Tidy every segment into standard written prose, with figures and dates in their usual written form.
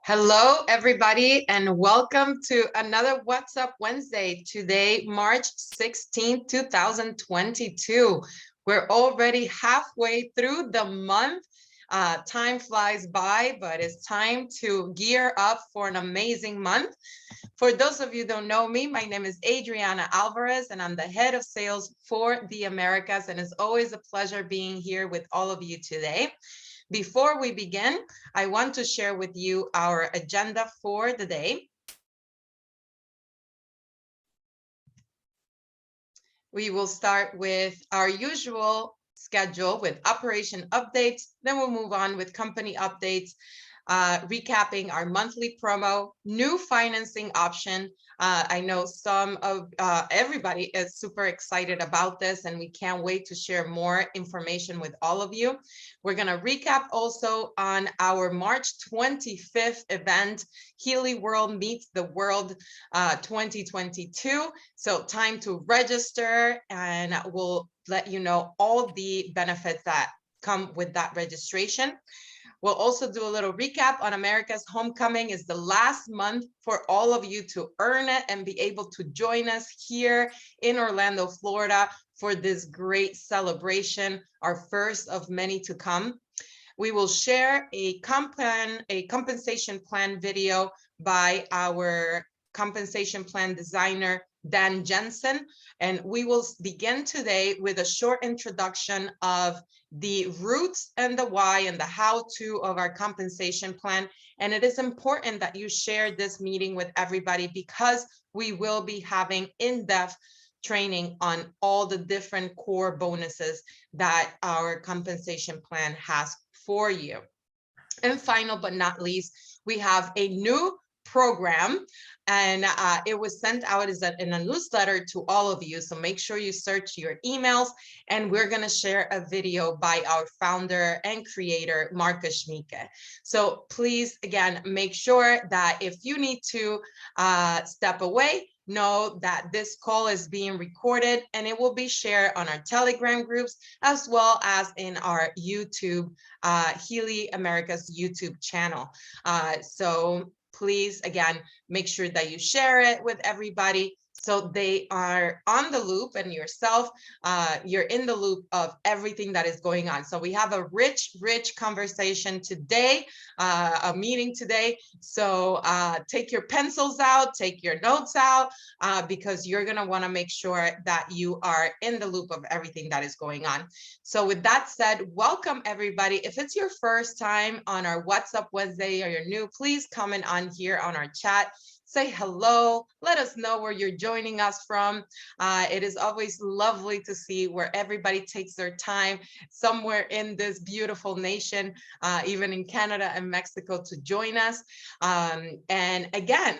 Hello, everybody, and welcome to another What's Up Wednesday. Today, March 16th, 2022. We're already halfway through the month. Time flies by, but it's time to gear up for an amazing month. For those of you who don't know me, my name is Adriana Alvarez, and I'm the head of sales for the Americas, and it's always a pleasure being here with all of you today. Before we begin, I want to share with you our agenda for the day. We will start with our usual schedule with operation updates. Then we'll move on with company updates, recapping our monthly promo, new financing option. I know some of everybody is super excited about this, and we can't wait to share more information with all of you. We're going to recap also on our March 25th event, Healy World Meets the World 2022. So time to register, and we'll let you know all the benefits that come with that registration. We'll also do a little recap on America's Homecoming. Is the last month for all of you to earn it and be able to join us here in Orlando, Florida for this great celebration, our first of many to come. We will share a compensation plan video by our compensation plan designer, Dan Jensen, and we will begin today with a short introduction of the roots and the why and the how-to of our compensation plan. And it is important that you share this meeting with everybody because we will be having in-depth training on all the different core bonuses that our compensation plan has for you. And final but not least, we have a new program, and it was sent out as in a newsletter to all of you. So make sure you search your emails, and we're going to share a video by our founder and creator, Schmieke. So please, again, make sure that if you need to step away, know that this call is being recorded and it will be shared on our Telegram groups as well as in our YouTube, Healy Americas YouTube channel. So please, again, make sure that you share it with everybody so they are on the loop, and yourself, you're in the loop of everything that is going on. So we have a rich conversation today, a meeting today. So take your pencils out, take your notes out, because you're going to want to make sure that you are in the loop of everything that is going on. So with that said, welcome everybody. If it's your first time on our What's Up Wednesday or you're new, please comment on here on our chat. Say hello, let us know where you're joining us from. It is always lovely to see where everybody takes their time somewhere in this beautiful nation, even in Canada and Mexico, to join us. And again,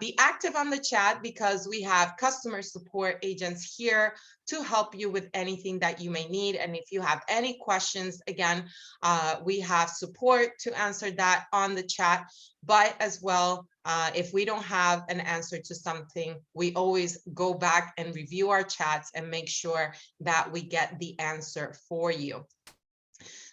be active on the chat because we have customer support agents here to help you with anything that you may need. And if you have any questions, again, we have support to answer that on the chat. But as well, if we don't have an answer to something, we always go back and review our chats and make sure that we get the answer for you.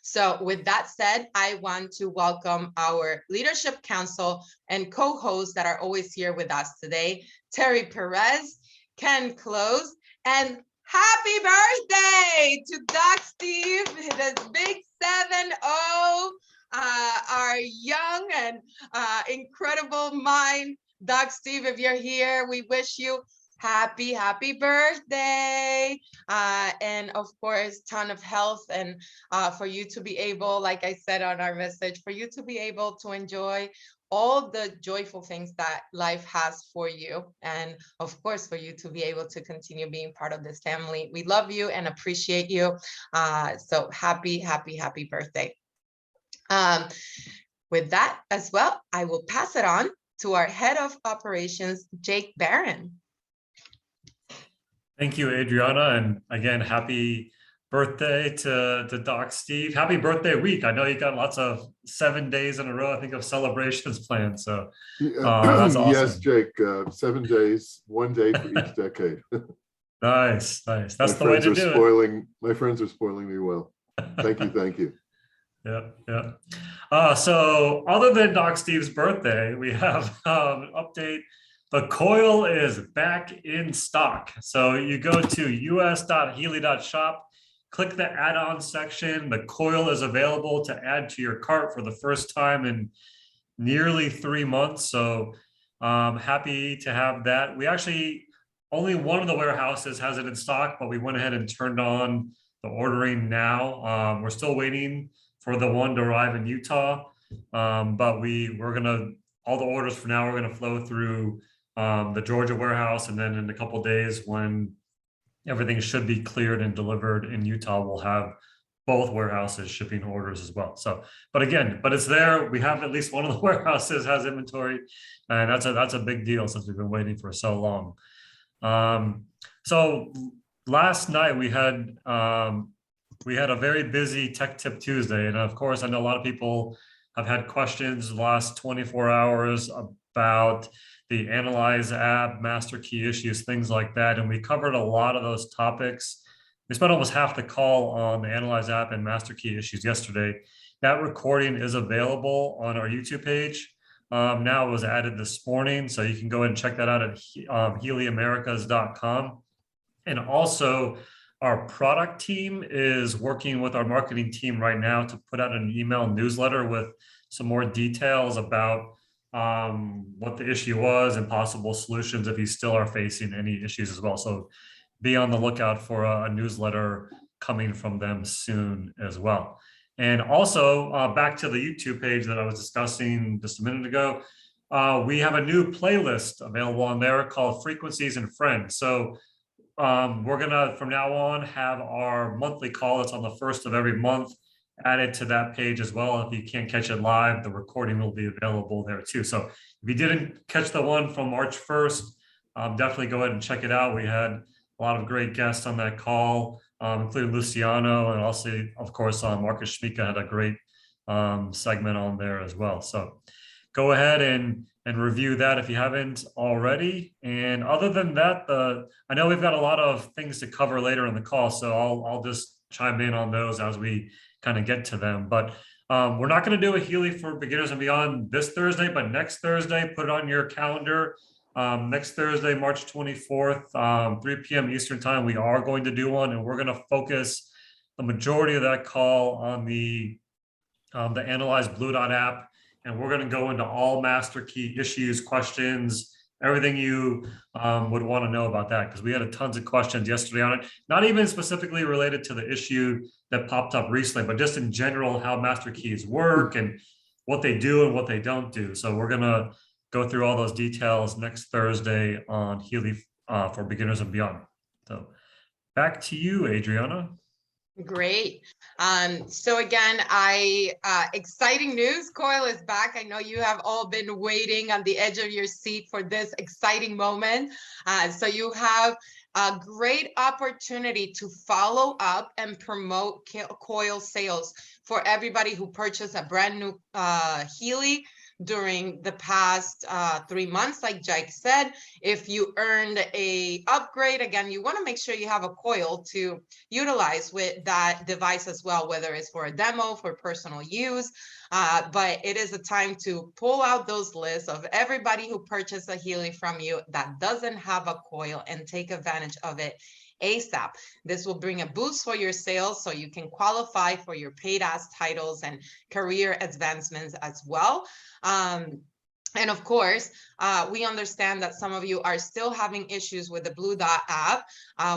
So with that said, I want to welcome our Leadership Council and co-hosts that are always here with us today, Terry Perez, Ken Close, and happy birthday to Doc Steve, this big 7-0, our young and incredible mind. Doc Steve, if you're here, we wish you happy birthday, and of course ton of health, and for you to be able, like I said on our message, for you to be able to enjoy all the joyful things that life has for you, and of course for you to be able to continue being part of this family. We love you and appreciate you, so happy birthday. With that as well, I will pass it on to our head of operations, Jake Barron. Thank you, Adriana. And again, happy birthday to Doc Steve. Happy birthday week. I know you got lots of 7 days in a row, I think, of celebrations planned. So that's awesome. Yes, Jake, 7 days, 1 day for each decade. Nice. That's the way to do it. My friends are spoiling me well. Thank you. Yeah. So other than Doc Steve's birthday, we have an update. The Coil is back in stock. So you go to us.healy.shop, click the add-on section. The Coil is available to add to your cart for the first time in nearly 3 months. So happy to have that. We actually, only one of the warehouses has it in stock, but we went ahead and turned on the ordering now. We're still waiting for the one to arrive in Utah. But we're gonna, all the orders for now are gonna flow through the Georgia warehouse, and then in a couple of days when everything should be cleared and delivered in Utah, we'll have both warehouses shipping orders as well. So, but it's there. We have at least one of the warehouses has inventory, and that's a big deal since we've been waiting for so long. So last night we had a very busy Tech Tip Tuesday, and of course, I know a lot of people have had questions the last 24 hours about the Analyze app, master key issues, things like that. And we covered a lot of those topics. We spent almost half the call on the Analyze app and master key issues yesterday. That recording is available on our YouTube page. Now it was added this morning, so you can go ahead and check that out at HealyAmericas.com. And also, our product team is working with our marketing team right now to put out an email newsletter with some more details about what the issue was and possible solutions if you still are facing any issues as well. So be on the lookout for a newsletter coming from them soon as well. And also back to the YouTube page that I was discussing just a minute ago, we have a new playlist available on there called Frequencies and Friends. So we're gonna, from now on, have our monthly call that's on the first of every month added to that page as well. If you can't catch it live, the recording will be available there too. So if you didn't catch the one from March 1st, definitely go ahead and check it out. We had a lot of great guests on that call, including Luciano, and also, of course, Marcus Schmieke had a great segment on there as well. So go ahead and review that if you haven't already. And other than that, I know we've got a lot of things to cover later in the call, so I'll just chime in on those as we kind of get to them. But we're not going to do a Healy for Beginners and Beyond this Thursday, but next Thursday, put it on your calendar. Next Thursday, March 24th, 3 p.m. Eastern time, we are going to do one, and we're going to focus the majority of that call on the Analyze Blue Dot app. And we're going to go into all master key issues, questions, everything you would want to know about that, because we had tons of questions yesterday on it, not even specifically related to the issue that popped up recently, but just in general, how master keys work and what they do and what they don't do. So we're going to go through all those details next Thursday on Healy for Beginners and Beyond. So back to you, Adriana. Great. So again, exciting news. Coil is back. I know you have all been waiting on the edge of your seat for this exciting moment. So you have a great opportunity to follow up and promote Coil sales for everybody who purchased a brand new Healy during the past 3 months. Like Jake said, if you earned a upgrade, again, you want to make sure you have a Coil to utilize with that device as well, whether it's for a demo, for personal use. But it is a time to pull out those lists of everybody who purchased a Healy from you that doesn't have a Coil and take advantage of it ASAP. This will bring a boost for your sales so you can qualify for your paid ads titles and career advancements as well. And of course, we understand that some of you are still having issues with the Blue Dot app.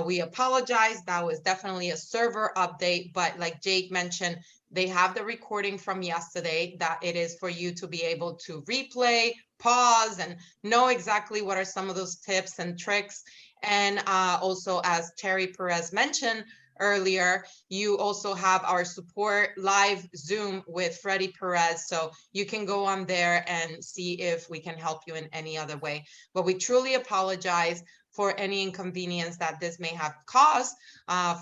We apologize. That was definitely a server update, but like Jake mentioned, they have the recording from yesterday that it is for you to be able to replay, pause, and know exactly what are some of those tips and tricks. And also, as Terry Perez mentioned earlier, you also have our support live Zoom with Freddie Perez. So you can go on there and see if we can help you in any other way. But we truly apologize for any inconvenience that this may have caused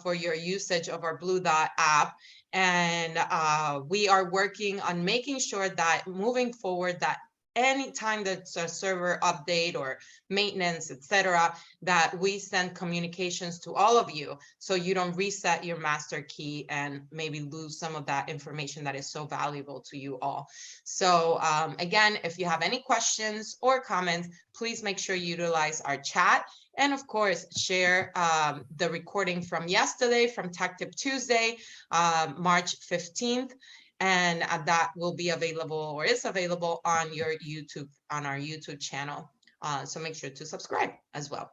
for your usage of our Blue Dot app. And we are working on making sure that moving forward, that anytime there's a server update or maintenance, etc., that we send communications to all of you so you don't reset your master key and maybe lose some of that information that is so valuable to you all. So again, if you have any questions or comments, please make sure you utilize our chat. And of course, share the recording from yesterday, from Tech Tip Tuesday, March 15th. And that will be available, or is available, on your YouTube, on our YouTube channel. So make sure to subscribe as well.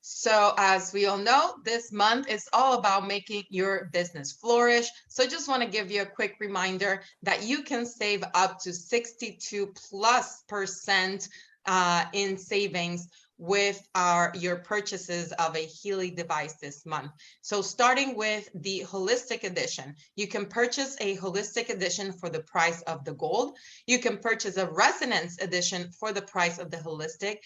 So as we all know, this month is all about making your business flourish. So just want to give you a quick reminder that you can save up to 62+% in savings with your purchases of a Healy device this month. So starting with the holistic edition, you can purchase a holistic edition for the price of the gold. You can purchase a resonance edition for the price of the holistic.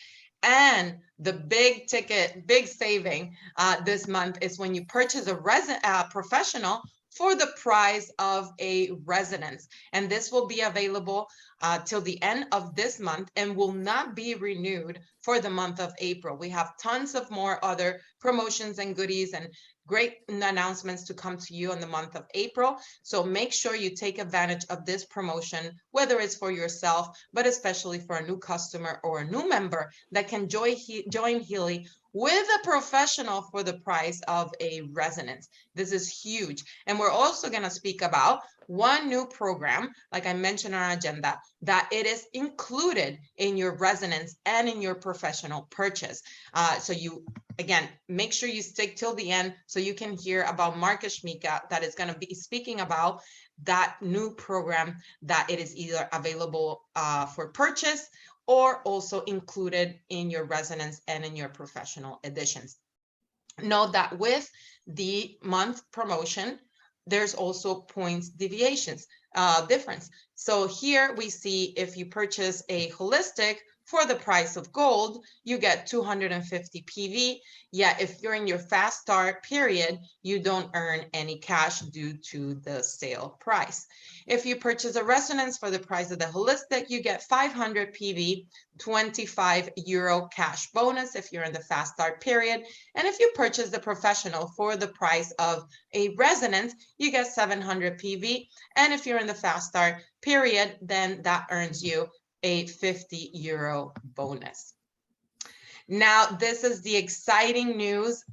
And the big ticket, big saving this month is when you purchase a professional for the price of a resonance. And this will be available till the end of this month and will not be renewed for the month of April. We have tons of more other promotions and goodies and great announcements to come to you in the month of April. So make sure you take advantage of this promotion, whether it's for yourself, but especially for a new customer or a new member that can join Healy with a professional for the price of a resonance. This is huge. And we're also going to speak about one new program, like I mentioned on our agenda, that it is included in your resonance and in your professional purchase. So you, again, make sure you stick till the end so you can hear about Schmieke that is going to be speaking about that new program, that it is either available for purchase or also included in your resonance and in your professional editions. Note that with the month promotion, there's also points deviations difference. So here we see if you purchase a holistic for the price of gold, you get 250 PV. Yet if you're in your fast start period, you don't earn any cash due to the sale price. If you purchase a resonance for the price of the holistic, you get 500 PV, 25 euro cash bonus if you're in the fast start period. And if you purchase the professional for the price of a resonance, you get 700 PV. And if you're in the fast start period, then that earns you a 50 euro bonus. Now, this is the exciting news.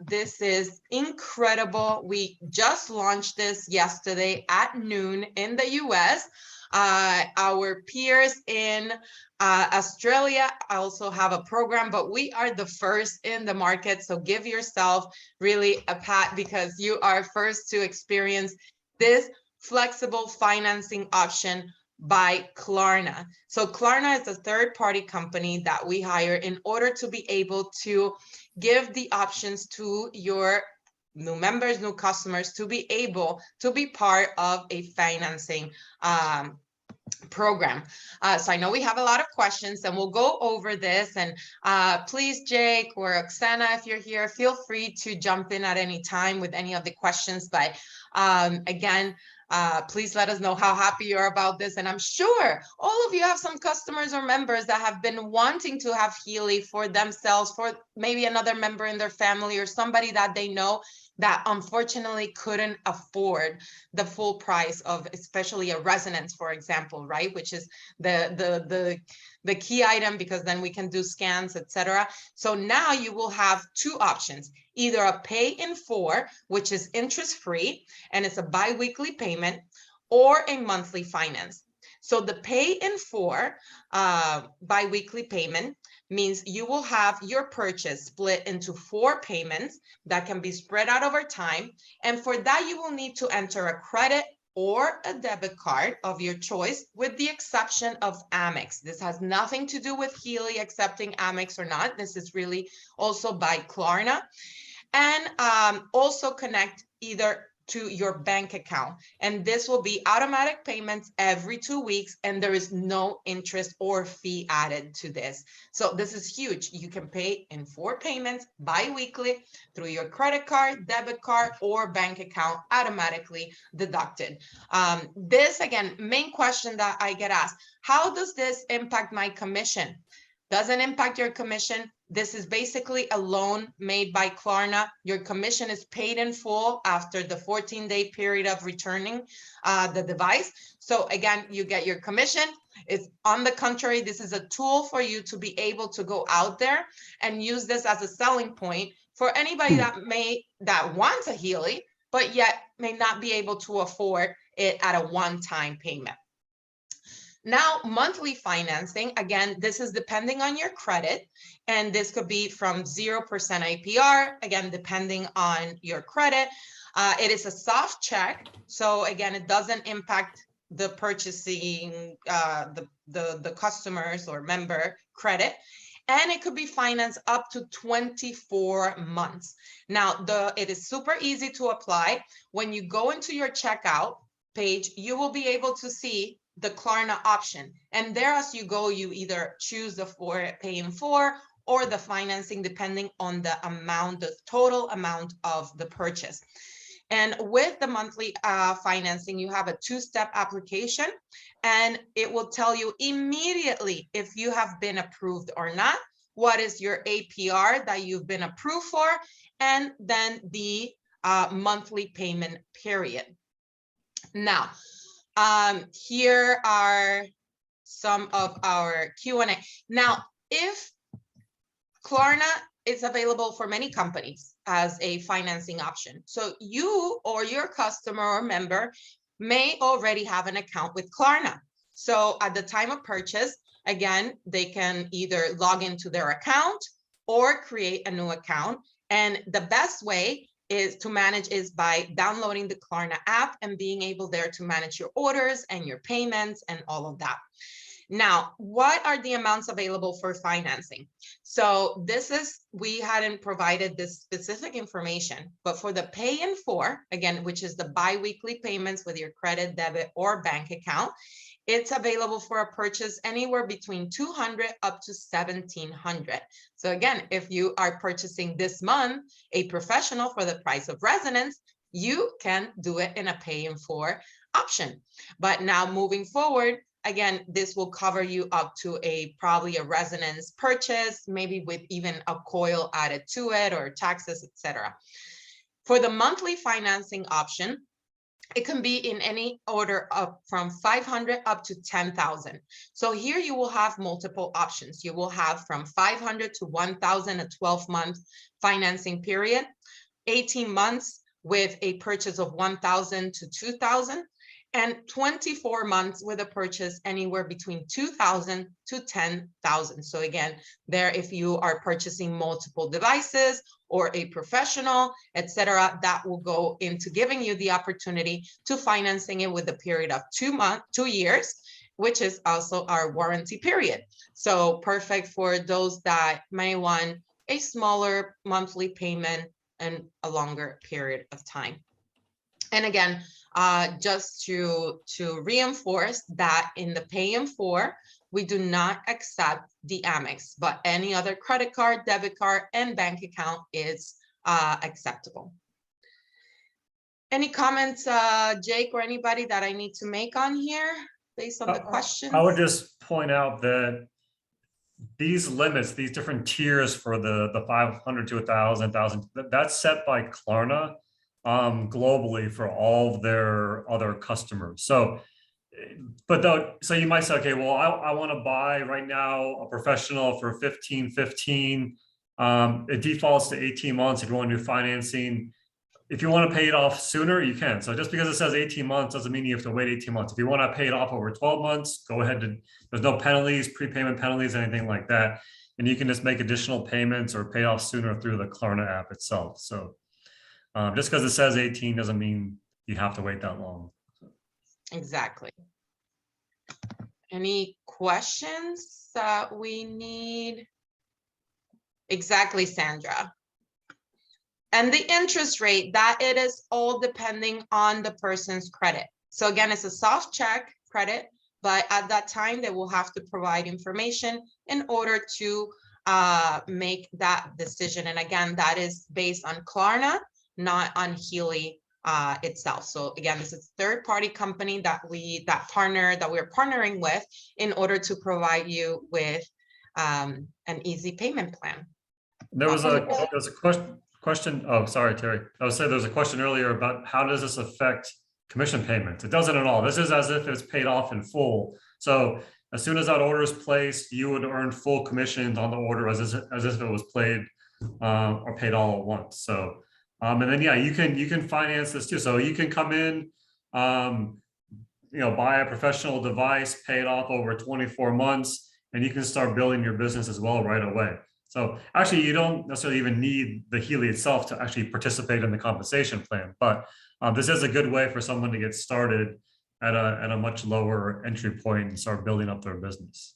This is incredible. We just launched this yesterday at noon in the US. Our peers in Australia also have a program, but we are the first in the market. So give yourself really a pat because you are first to experience this flexible financing option by Klarna. So Klarna is a third-party company that we hire in order to be able to give the options to your new members, new customers, to be able to be part of a financing program. So I know we have a lot of questions and we'll go over this, and please, Jake or Oksana, if you're here, feel free to jump in at any time with any of the questions. But again, please let us know how happy you are about this. And I'm sure all of you have some customers or members that have been wanting to have Healy for themselves, for maybe another member in their family or somebody that they know that unfortunately couldn't afford the full price of, especially a resonance, for example, right? Which is the key item, because then we can do scans, etc. So now you will have two options: either a pay in 4, which is interest free and it's a bi-weekly payment, or a monthly finance. So the pay in 4 bi-weekly payment means you will have your purchase split into 4 payments that can be spread out over time. And for that, you will need to enter a credit or a debit card of your choice, with the exception of Amex. This has nothing to do with Healy accepting Amex or not. This is really also by Klarna. And also connect either to your bank account. And this will be automatic payments every 2 weeks, and there is no interest or fee added to this. So this is huge. You can pay in 4 payments bi-weekly through your credit card, debit card, or bank account, automatically deducted. This, again, main question that I get asked, how does this impact my commission? Doesn't impact your commission. This is basically a loan made by Klarna. Your commission is paid in full after the 14-day period of returning the device. So again, you get your commission. It's on the contrary, this is a tool for you to be able to go out there and use this as a selling point for anybody that wants a Healy, but yet may not be able to afford it at a one-time payment. Now, monthly financing, again, this is depending on your credit, and this could be from 0% APR, again, depending on your credit. It is a soft check, so again, it doesn't impact the purchasing, the customers or member credit, and it could be financed up to 24 months. Now, it is super easy to apply. When you go into your checkout page, you will be able to see the Klarna option. And there, as you go, you either choose the pay in 4 or the financing, depending on the amount, the total amount of the purchase. And with the monthly financing, you have a 2-step application, and it will tell you immediately if you have been approved or not, what is your APR that you've been approved for, and then the monthly payment period. Now, here are some of our Q&A. Now, if Klarna is available for many companies as a financing option, so you or your customer or member may already have an account with Klarna. So at the time of purchase, again, they can either log into their account or create a new account. And the best way to manage is by downloading the Klarna app and being able there to manage your orders and your payments and all of that. Now, what are the amounts available for financing? So we hadn't provided this specific information, but for the pay in 4, again, which is the bi-weekly payments with your credit, debit, or bank account, it's available for a purchase anywhere between $200 up to $1,700. So again, if you are purchasing this month a professional for the price of residence, you can do it in a pay in 4 option. But now moving forward, again, this will cover you up to probably a residence purchase, maybe with even a Coil added to it or taxes, etc. For the monthly financing option, it can be in any order up from 500 up to 10,000. So here you will have multiple options. You will have from 500 to 1,000, a 12-month financing period, 18 months with a purchase of 1,000 to 2,000, and 24 months with a purchase anywhere between 2,000 to 10,000. So again, there, if you are purchasing multiple devices or a professional, etc., that will go into giving you the opportunity to financing it with a period of 2 years, which is also our warranty period. So perfect for those that may want a smaller monthly payment and a longer period of time. And again, just to reinforce that in the pay in 4, we do not accept the Amex, but any other credit card, debit card, and bank account is acceptable. Any comments, Jake, or anybody that I need to make on here based on the questions? I would just point out that these limits, these different tiers for the 500 to 1,000, that's set by Klarna globally for all of their other customers. So, so you might say, okay, well, I want to buy right now a professional for $1,515. It defaults to 18 months if you want to do financing. If you want to pay it off sooner, you can. So just because it says 18 months doesn't mean you have to wait 18 months. If you want to pay it off over 12 months, go ahead. There's no penalties, prepayment penalties, anything like that. And you can just make additional payments or pay off sooner through the Klarna app itself. So just because it says 18 doesn't mean you have to wait that long. Exactly. Any questions that we need? Exactly, Sandra. And the interest rate, that it is all depending on the person's credit. So again, it's a soft check credit, but at that time they will have to provide information in order to make that decision. And again, that is based on Klarna, not on Healy itself. So again, this is a third-party company that we're partnering with in order to provide you with an easy payment plan. There was a question. Oh, sorry, Terry. I was saying there was a question earlier about how does this affect commission payments? It doesn't at all. This is as if it's paid off in full. So as soon as that order is placed, you would earn full commissions on the order as if it was paid or paid all at once. So and then yeah, you can finance this too. So you can come in, buy a professional device, pay it off over 24 months, and you can start building your business as well right away. So actually, you don't necessarily even need the Healy itself to actually participate in the compensation plan, but this is a good way for someone to get started at a much lower entry point and start building up their business.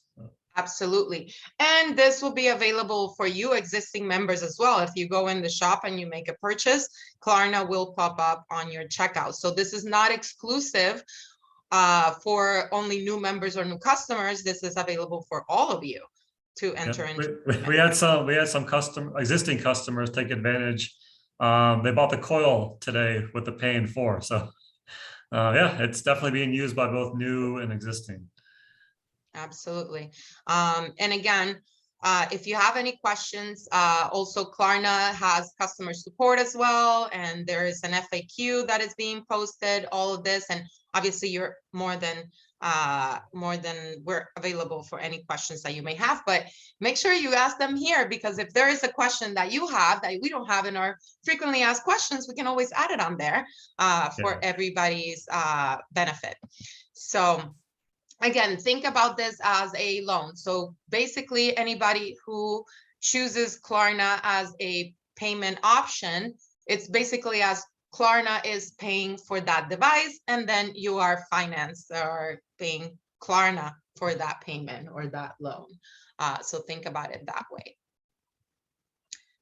Absolutely. And this will be available for you existing members as well. If you go in the shop and you make a purchase, Klarna will pop up on your checkout. So this is not exclusive for only new members or new customers. This is available for all of you to enter into. We had some existing customers take advantage. They bought the Coil today with the pay in 4. So yeah, it's definitely being used by both new and existing. Absolutely. And again, if you have any questions, also Klarna has customer support as well, and there is an FAQ that is being posted, all of this, and obviously you're more than we're available for any questions that you may have, but make sure you ask them here, because if there is a question that you have that we don't have in our frequently asked questions, we can always add it on there for everybody's benefit. So again, think about this as a loan. So basically anybody who chooses Klarna as a payment option, it's basically as Klarna is paying for that device, and then you are financed or paying Klarna for that payment or that loan. So think about it that way.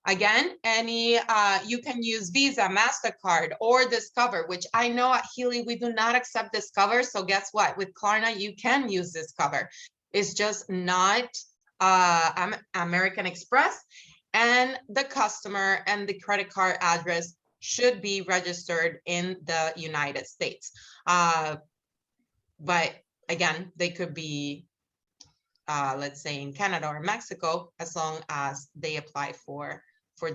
Again, you can use Visa, MasterCard, or Discover, which I know at Healy we do not accept Discover. So guess what? With Klarna, you can use Discover. It's just not American Express, and the customer and the credit card address should be registered in the United States. But again, they could be, let's say in Canada or Mexico, as long as they apply for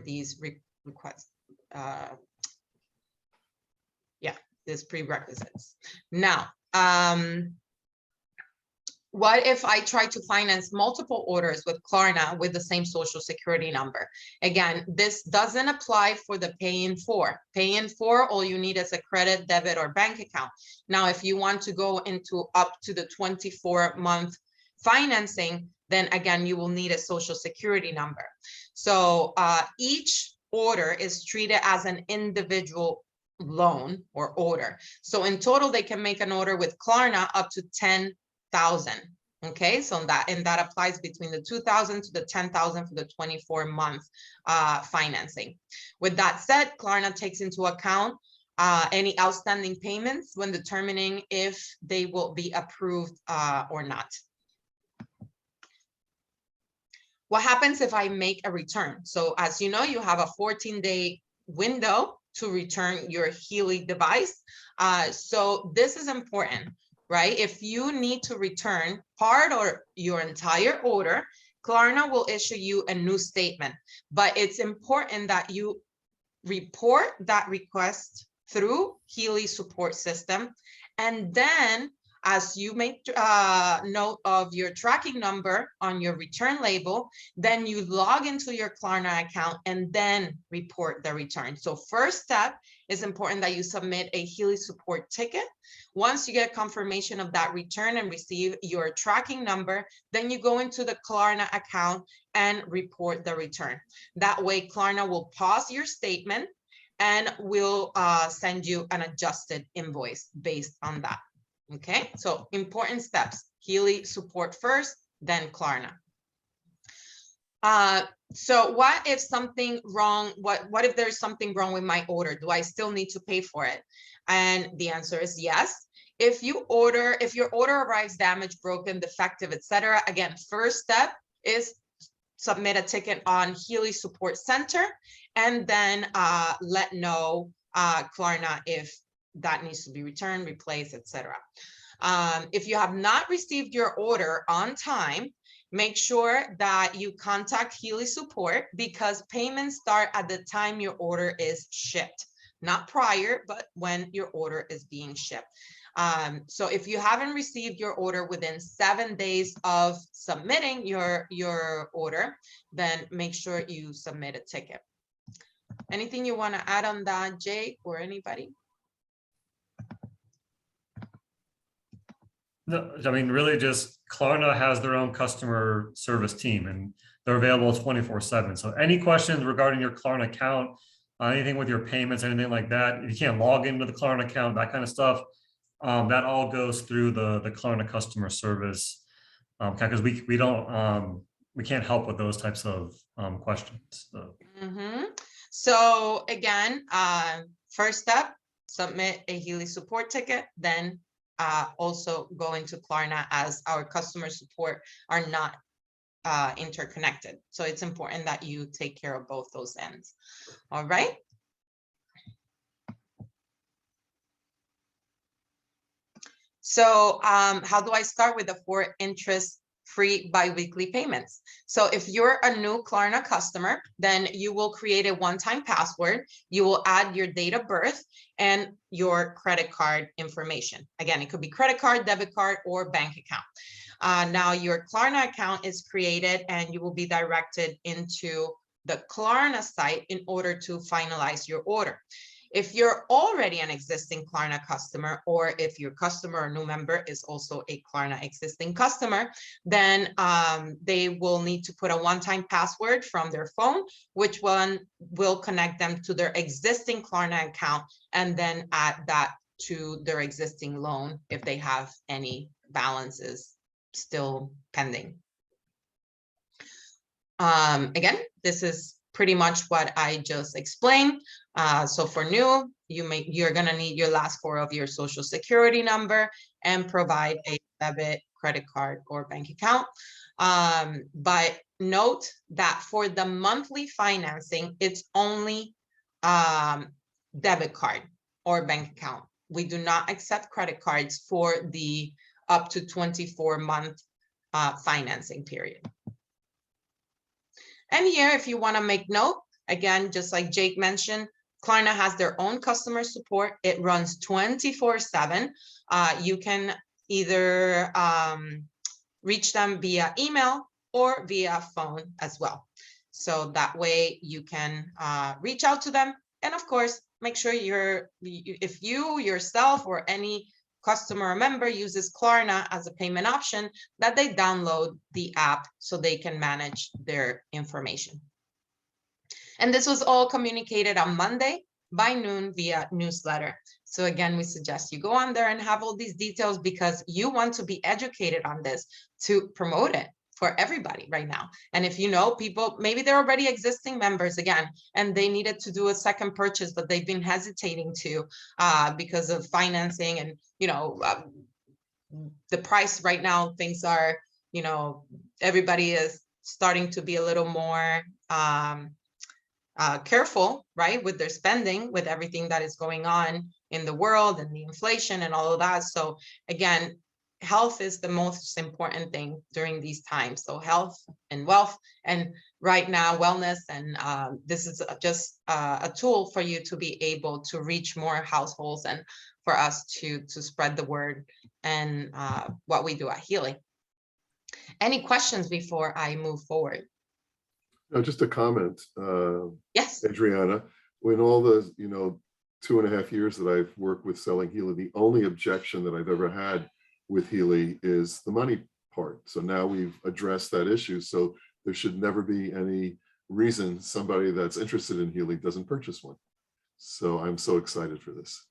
these requests. These prerequisites. Now, what if I try to finance multiple orders with Klarna with the same social security number? Again, this doesn't apply for the pay in 4. Pay in 4, all you need is a credit, debit, or bank account. Now, if you want to go into up to the 24-month financing, then again, you will need a social security number. So each order is treated as an individual loan or order. So in total, they can make an order with Klarna up to 10,000. Okay, so that applies between the 2,000 to the 10,000 for the 24-month financing. With that said, Klarna takes into account any outstanding payments when determining if they will be approved or not. What happens if I make a return? So as you know, you have a 14-day window to return your Healy device. So this is important, right? If you need to return part or your entire order, Klarna will issue you a new statement. But it's important that you report that request through Healy support system. And then as you make note of your tracking number on your return label, then you log into your Klarna account and then report the return. So first step is important that you submit a Healy support ticket. Once you get confirmation of that return and receive your tracking number, then you go into the Klarna account and report the return. That way, Klarna will pause your statement and will send you an adjusted invoice based on that. Okay, so important steps: Healy support first, then Klarna. So what if something wrong? What if there's something wrong with my order? Do I still need to pay for it? And the answer is yes. If your order arrives damaged, broken, defective, etc., again, first step is submit a ticket on Healy Support Center, and then let know Klarna if that needs to be returned, replaced, etc. If you have not received your order on time, make sure that you contact Healy Support, because payments start at the time your order is shipped, not prior, but when your order is being shipped. So if you haven't received your order within 7 days of submitting your order, then make sure you submit a ticket. Anything you want to add on that, Jake, or anybody? No, I mean, really just Klarna has their own customer service team and they're available 24/7. So any questions regarding your Klarna account, anything with your payments, anything like that, if you can't log into the Klarna account, that kind of stuff, that all goes through the Klarna customer service, because we can't help with those types of questions. So. So again, first step, submit a Healy support ticket, then also go into Klarna, as our customer support are not interconnected. So it's important that you take care of both those ends. All right. So how do I start with the 4 interest-free biweekly payments? So if you're a new Klarna customer, then you will create a one-time password. You will add your date of birth and your credit card information. Again, it could be credit card, debit card, or bank account. Now your Klarna account is created and you will be directed into the Klarna site in order to finalize your order. If you're already an existing Klarna customer, or if your customer or new member is also a Klarna existing customer, then they will need to put a one-time password from their phone, which one will connect them to their existing Klarna account, and then add that to their existing loan if they have any balances still pending. Again, this is pretty much what I just explained. So for new, you're gonna need your last 4 of your social security number and provide a debit, credit card, or bank account. But note that for the monthly financing, it's only debit card or bank account. We do not accept credit cards for the up to 24-month financing period. And here, if you want to make note, again, just like Jake mentioned, Klarna has their own customer support. It runs 24/7. You can either reach them via email or via phone as well. So that way you can reach out to them. And of course, make sure if you yourself or any customer or member uses Klarna as a payment option, that they download the app so they can manage their information. And this was all communicated on Monday by noon via newsletter. So again, we suggest you go on there and have all these details, because you want to be educated on this to promote it for everybody right now. And if you know people, maybe they're already existing members again, and they needed to do a second purchase, but they've been hesitating to because of financing and, the price right now, things are, everybody is starting to be a little more careful, right, with their spending, with everything that is going on in the world and the inflation and all of that. So again, health is the most important thing during these times. So health and wealth, and right now wellness, and this is just a tool for you to be able to reach more households and for us to spread the word and what we do at Healy. Any questions before I move forward? No, just a comment. Yes, Adriana, when all the 2.5 years that I've worked with selling Healy, the only objection that I've ever had with Healy is the money part. So now we've addressed that issue. So there should never be any reason somebody that's interested in Healy doesn't purchase one. So I'm so excited for this.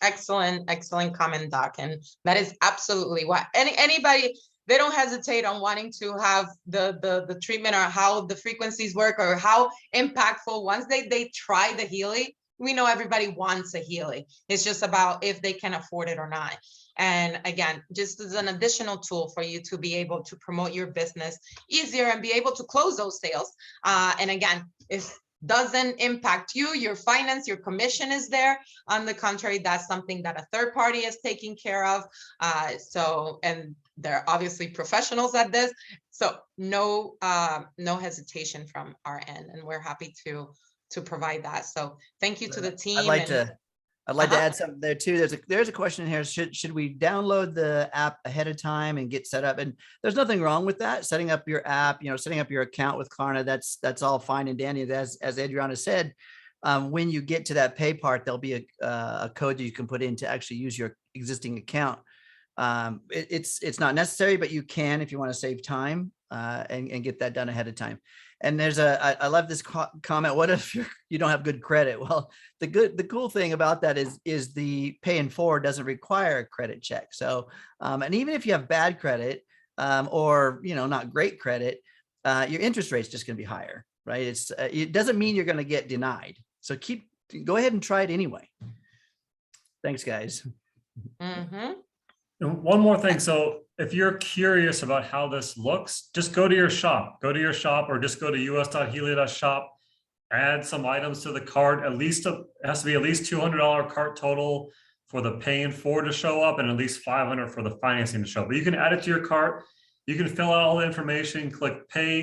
excellent comment, Doc. And that is absolutely what anybody they don't hesitate on wanting to have the treatment or how the frequencies work or how impactful. Once they try the Healy, we know everybody wants a Healy. It's just about if they can afford it or not. And again, just as an additional tool for you to be able to promote your business easier and be able to close those sales. And again, if doesn't impact you, your finance, your commission is there. On the contrary, that's something that a third party is taking care of. And they're obviously professionals at this. So no hesitation from our end, and we're happy to provide that. So thank you to the team. I'd like to add something there too. There's a question here. Should we download the app ahead of time and get set up? And there's nothing wrong with that. Setting up your app, setting up your account with Klarna, that's all fine and dandy. As Adriana said, when you get to that pay part, there'll be a code that you can put in to actually use your existing account. It's not necessary, but you can if you want to save time and get that done ahead of time. And there's I love this comment. What if you don't have good credit? Well, the cool thing about that is the pay in forward doesn't require a credit check. So, and even if you have bad credit or, not great credit, your interest rate's just going to be higher, right? It doesn't mean you're going to get denied. So go ahead and try it anyway. Thanks, guys. Mm-hmm. And one more thing. So if you're curious about how this looks, just go to your shop, or just go to us.healy.shop, add some items to the cart. It has to be at least $200 cart total for the pay in forward to show up, and at least $500 for the financing to show up. But you can add it to your cart. You can fill out all the information, click pay,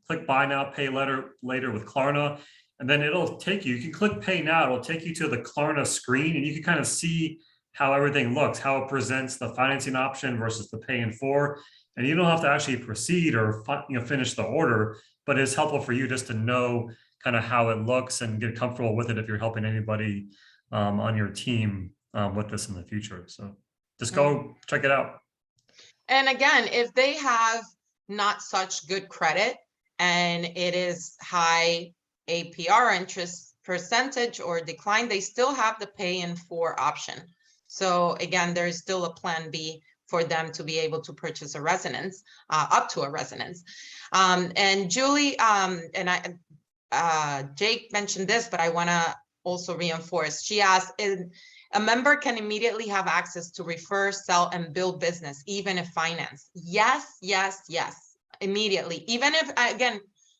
click buy now, pay later with Klarna, and then it'll take you. You can click pay now. It'll take you to the Klarna screen, and you can kind of see how everything looks, how it presents the financing option versus the pay in for. And you don't have to actually proceed or finish the order, but it's helpful for you just to know kind of how it looks and get comfortable with it if you're helping anybody on your team with this in the future. So just go check it out. And again, if they have not such good credit and it is high APR interest percentage or decline, they still have the pay in for option. So again, there's still a plan B for them to be able to purchase a residence, up to a residence. And Julie Jake mentioned this, but I want to also reinforce. She asked, a member can immediately have access to refer, sell, and build business, even if finance. Yes, immediately. Even if, again,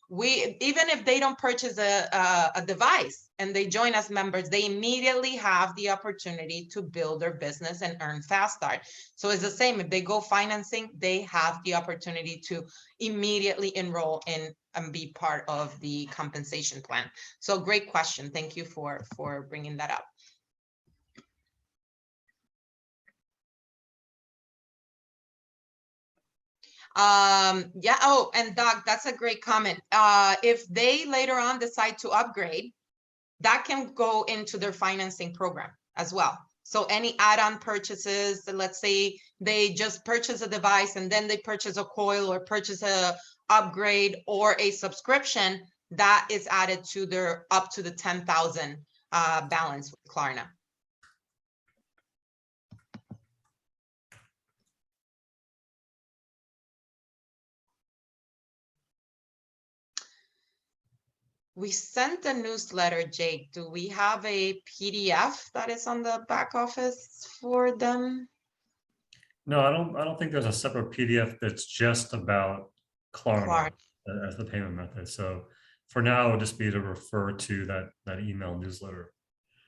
even if they don't purchase a device and they join as members, they immediately have the opportunity to build their business and earn fast start. So it's the same. If they go financing, they have the opportunity to immediately enroll in and be part of the compensation plan. So great question. Thank you for bringing that up. Yeah. Oh, and Doug, that's a great comment. If they later on decide to upgrade, that can go into their financing program as well. So any add-on purchases, let's say they just purchase a device and then they purchase a coil or purchase a upgrade or a subscription, that is added to their up to the 10,000 balance with Klarna. We sent a newsletter, Jake. Do we have a PDF that is on the back office for them? No, I don't think there's a separate PDF that's just about Klarna as the payment method. So for now, it'll just be to refer to that email newsletter.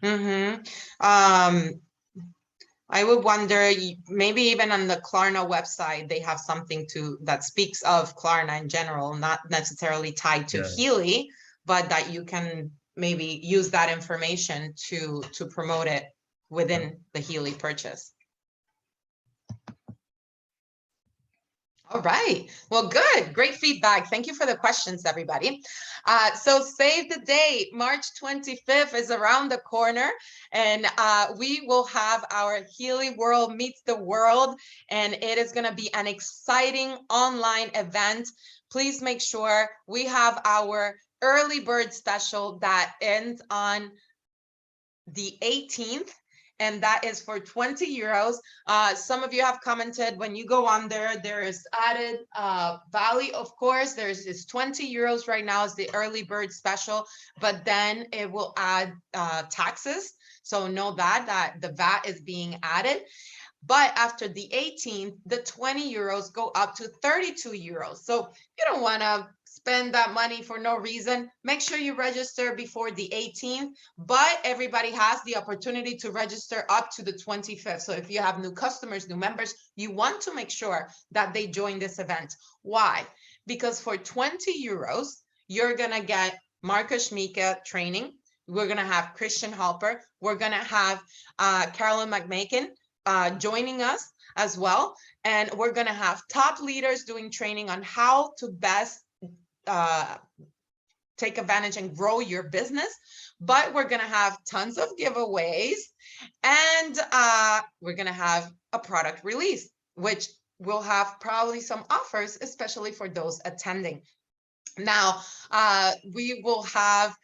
Mm-hmm. I would wonder, maybe even on the Klarna website, they have something that speaks of Klarna in general, not necessarily tied to Healy, but that you can maybe use that information to promote it within the Healy purchase. All right. Well, good. Great feedback. Thank you for the questions, everybody. So save the date. March 25th is around the corner, and we will have our Healy World Meets the World, and it is going to be an exciting online event. Please make sure we have our early bird special that ends on the 18th. and that is for 20 euros. Some of you have commented when you go on there is added value. Of course, there's this 20 euros right now is the early bird special, but then it will add taxes. So know that the VAT is being added. But after the 18th, the 20 euros go up to 32 euros. So you don't want to spend that money for no reason. Make sure you register before the 18th, but everybody has the opportunity to register up to the 25th. So if you have new customers, new members, you want to make sure that they join this event. Why? Because for 20 euros, you're going to get Marcus Schmieke training. We're going to have Christian Halper. We're going to have Carolyn McMakin joining us as well. And we're going to have top leaders doing training on how to best take advantage and grow your business. But we're going to have tons of giveaways, and we're going to have a product release, which will have probably some offers, especially for those attending. Now, we will have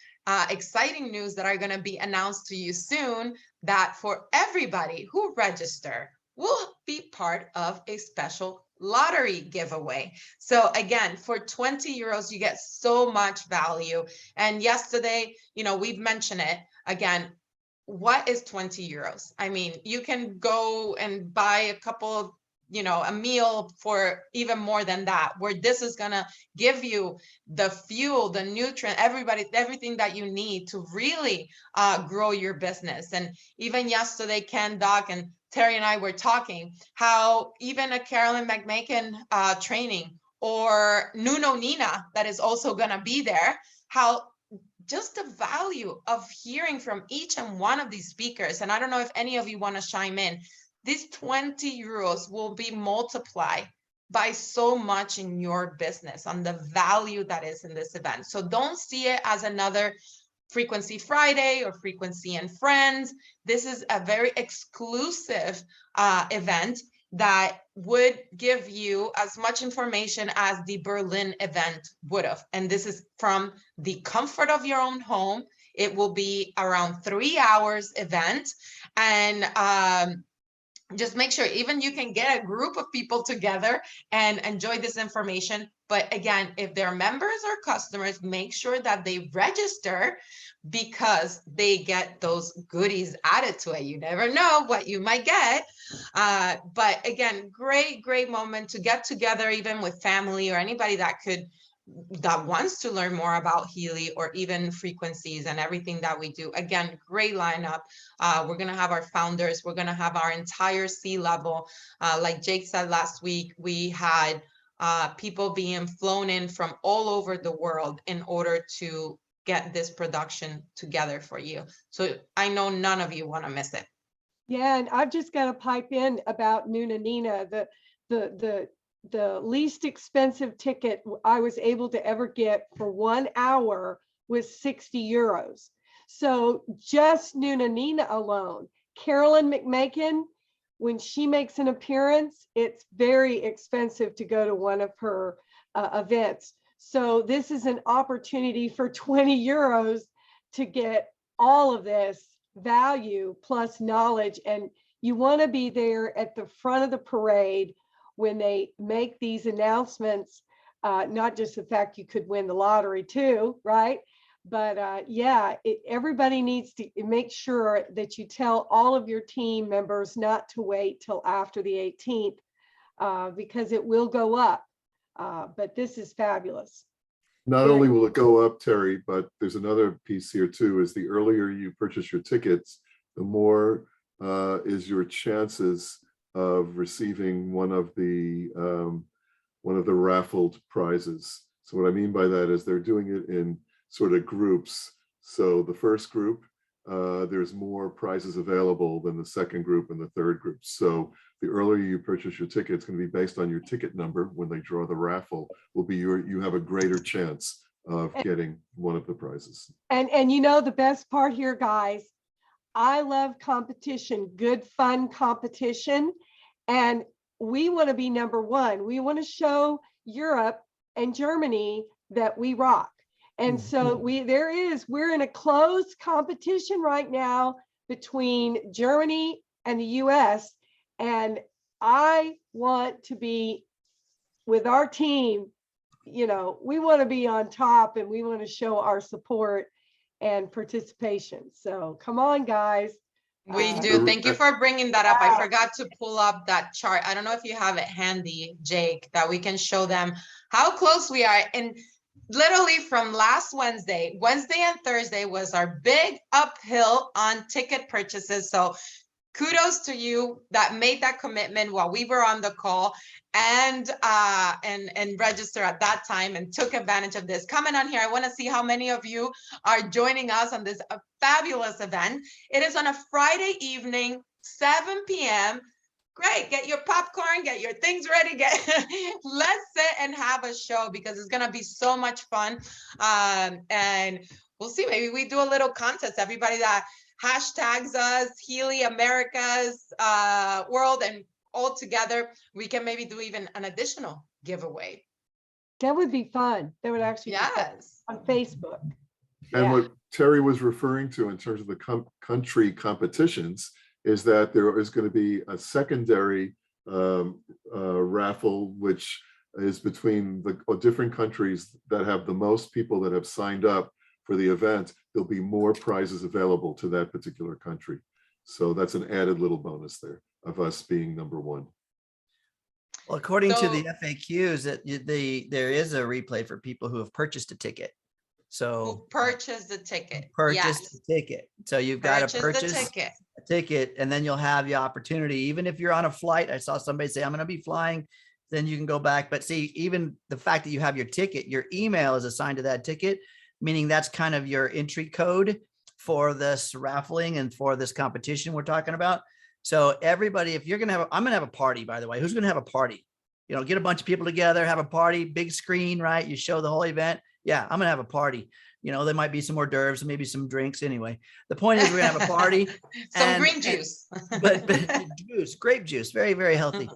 exciting news that are going to be announced to you soon, that for everybody who register will be part of a special lottery giveaway. So again, for 20 euros, you get so much value. And yesterday, we've mentioned it again. What is 20 euros? I mean, you can go and buy a couple of a meal for even more than that, where this is gonna give you the fuel, the nutrient, everything that you need to really grow your business. And even yesterday, Ken, Doc, and Terry and I were talking how even a Carolyn McMakin training, or Nuno Nina that is also gonna be there, how just the value of hearing from each and one of these speakers. And I don't know if any of you want to chime in. These 20 euros will be multiplied by so much in your business on the value that is in this event. So don't see it as another Frequency Friday or Frequency and Friends. This is a very exclusive event that would give you as much information as the Berlin event would have. And this is from the comfort of your own home. It will be around 3 hours event. And just make sure even you can get a group of people together and enjoy this information. But again, if they're members or customers, make sure that they register, because they get those goodies added to it. You never know what you might get. But again, great moment to get together, even with family or anybody that wants to learn more about Healy or even frequencies and everything that we do. Again, great lineup. We're going to have our founders. We're going to have our entire C-level. Like Jake said last week, we had people being flown in from all over the world in order to get this production together for you. So I know none of you want to miss it. Yeah, and I've just got to pipe in about Nuna Nina. The least expensive ticket I was able to ever get for 1 hour was 60 euros. So just Nuna Nina alone. Carolyn McMakin, when she makes an appearance, it's very expensive to go to one of her events. So this is an opportunity for 20 euros to get all of this value plus knowledge. And you want to be there at the front of the parade when they make these announcements, not just the fact you could win the lottery too, right? But yeah, everybody needs to make sure that you tell all of your team members not to wait till after the 18th, because it will go up. But this is fabulous. Not only will it go up, Terry, but there's another piece here too, is the earlier you purchase your tickets, the more is your chances of receiving one of the raffled prizes. So what I mean by that is they're doing it in sort of groups. So the first group, there's more prizes available than the second group and the third group. So the earlier you purchase your ticket, it's going to be based on your ticket number. When they draw the raffle, will be you have a greater chance of getting one of the prizes. And the best part here, guys, I love competition, good fun competition, and we want to be number one. We want to show Europe and Germany that we rock. And so we're in a closed competition right now between Germany and the US. And I want to be with our team. You know, we want to be on top and we want to show our support and participation. So come on, guys. We do. Thank you for bringing that up. I forgot to pull up that chart. I don't know if you have it handy, Jake, that we can show them how close we are. And literally from last Wednesday and Thursday was our big uphill on ticket purchases. So kudos to you that made that commitment while we were on the call and register at that time and took advantage of this. Coming on here, I want to see how many of you are joining us on this fabulous event. It is on a Friday evening, 7 p.m. Great, get your popcorn, get your things ready, let's sit and have a show because it's gonna be so much fun. And we'll see, maybe we do a little contest. Everybody that hashtags us, Healy Americas World, and all together, we can maybe do even an additional giveaway. That would be fun. That would actually be fun Yes. on Facebook. And what Terry was referring to in terms of the country competitions is that there is going to be a secondary raffle, which is between the different countries that have the most people that have signed up for the event. There'll be more prizes available to that particular country. So that's an added little bonus there of us being number one. Well, according to So- the FAQs, there is a replay for people who have purchased a ticket. So Who purchased the ticket? purchased Yes. a ticket. So you've got to The purchase ticket. a ticket, and then you'll have the opportunity. Even if you're on a flight, I saw somebody say, I'm going to be flying, then you can go back. But see, even the fact that you have your ticket, your email is assigned to that ticket, meaning that's kind of your entry code for this raffling and for this competition we're talking about. So everybody, if you're going to have, I'm going to have a party, by the way. Who's going to have a party? You know, get a bunch of people together, have a party, big screen, right? You show the whole event. Yeah, I'm going to have a party. You know, there might be some hors d'oeuvres, maybe some drinks. Anyway, the point is we're going to have a party. Some green juice. But juice, grape juice, very, very healthy.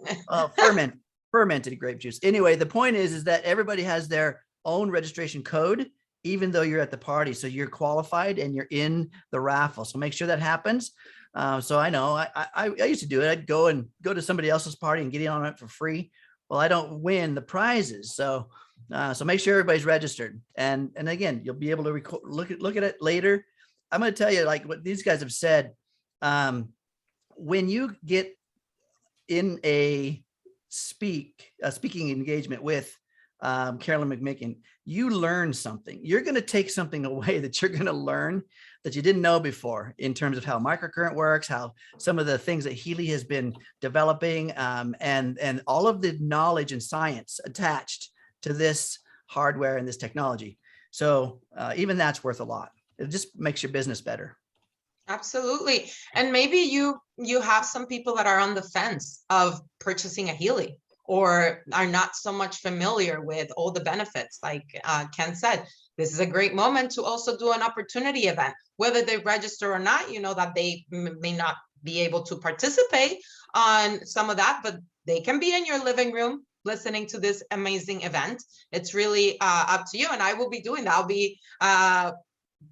Fermented grape juice. Anyway, the point is that everybody has their own registration code, even though you're at the party. So you're qualified and you're in the raffle. So make sure that happens. So I know I used to do it. I'd go to somebody else's party and get in on it for free. Well, I don't win the prizes. So make sure everybody's registered. And again, you'll be able to look at it later. I'm going to tell you, like what these guys have said, when you get in a speaking engagement with Carolyn McMicken, you learn something. You're going to take something away that you're going to learn that you didn't know before in terms of how microcurrent works, how some of the things that Healy has been developing, and all of the knowledge and science attached to this hardware and this technology. So even that's worth a lot. It just makes your business better. Absolutely. And maybe you have some people that are on the fence of purchasing a Healy or are not so much familiar with all the benefits. Like Ken said, this is a great moment to also do an opportunity event, whether they register or not. You know that they may not be able to participate on some of that, but they can be in your living room listening to this amazing event. It's really up to you. And I will be doing that. I'll be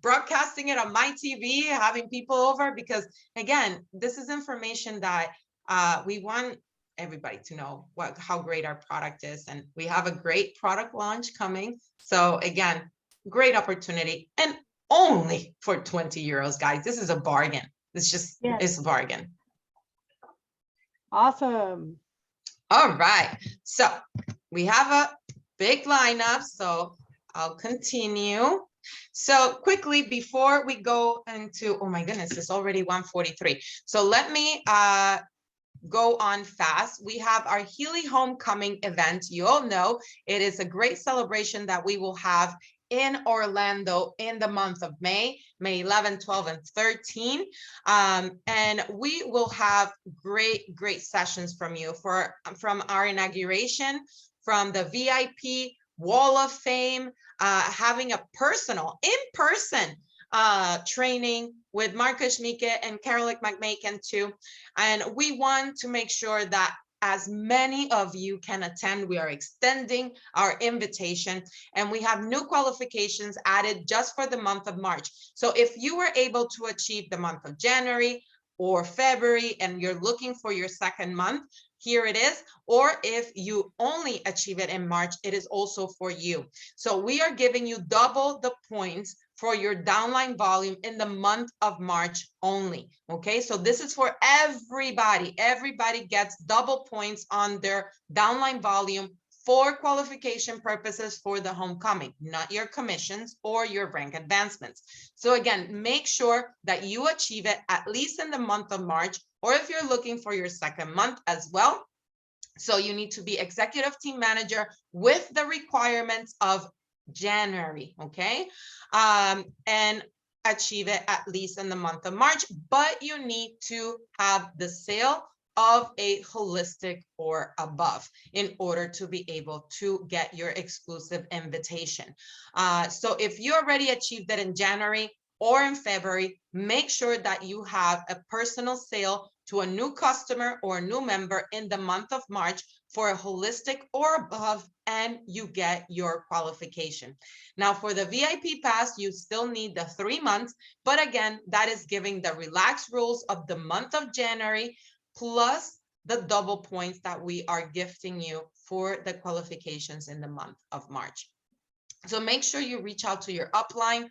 broadcasting it on my TV, having people over, because again, this is information that we want everybody to know how great our product is. And we have a great product launch coming. So again, great opportunity, and only for 20 euros, guys. This is a bargain. It's just, it's a bargain. Awesome. All right. So we have a big lineup. So I'll continue. So quickly, before we go into, oh my goodness, it's already 1:43. So let me go on fast. We have our Healy Homecoming event. You all know it is a great celebration that we will have in Orlando in the month of May 11, 12, and 13. And we will have great sessions from you from our inauguration, from the VIP Wall of Fame, having a personal, in-person training with Marcus Schmieke and Carolyn McMakin too. And we want to make sure that as many of you can attend. We are extending our invitation, and we have new qualifications added just for the month of March. So if you were able to achieve the month of January or February, and you're looking for your second month, here it is. Or if you only achieve it in March, it is also for you. So we are giving you double the points for your downline volume in the month of March only. Okay, so this is for everybody. Everybody gets double points on their downline volume for qualification purposes for the homecoming, not your commissions or your rank advancements. So again, make sure that you achieve it at least in the month of March, or if you're looking for your second month as well. So you need to be executive team manager with the requirements of January, okay? And achieve it at least in the month of March, but you need to have the sale of a holistic or above in order to be able to get your exclusive invitation. So if you already achieved it in January or in February, make sure that you have a personal sale to a new customer or a new member in the month of March for a holistic or above, and you get your qualification. Now for the VIP pass, you still need the 3 months, but again, that is giving the relaxed rules of the month of January, plus the double points that we are gifting you for the qualifications in the month of March. So make sure you reach out to your upline,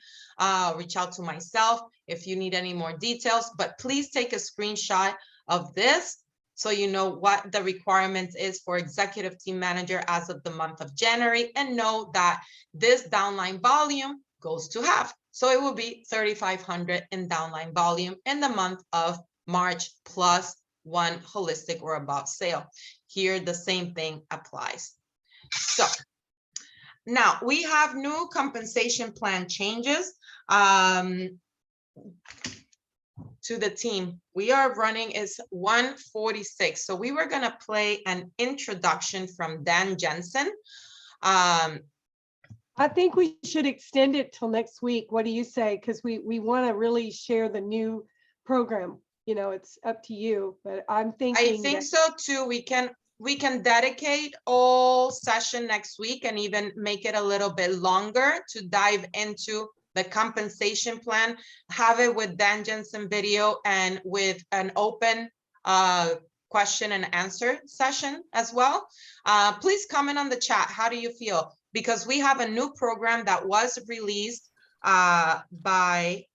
reach out to myself if you need any more details, but please take a screenshot of this so you know what the requirements is for executive team manager as of the month of January, and know that this downline volume goes to half. So it will be 3,500 in downline volume in the month of March, plus 1 holistic or above sale. Here, the same thing applies. So now we have new compensation plan changes to the team. We are running is 146. So we were gonna play an introduction from Dan Jensen. I think we should extend it till next week. What do you say? Because we want to really share the new program. You know, it's up to you, but I'm thinking. I think so too. We can dedicate all session next week and even make it a little bit longer to dive into the compensation plan, have it with Dan Jensen video and with an open question and answer session as well. Please comment on the chat. How do you feel? Because we have a new program that was released by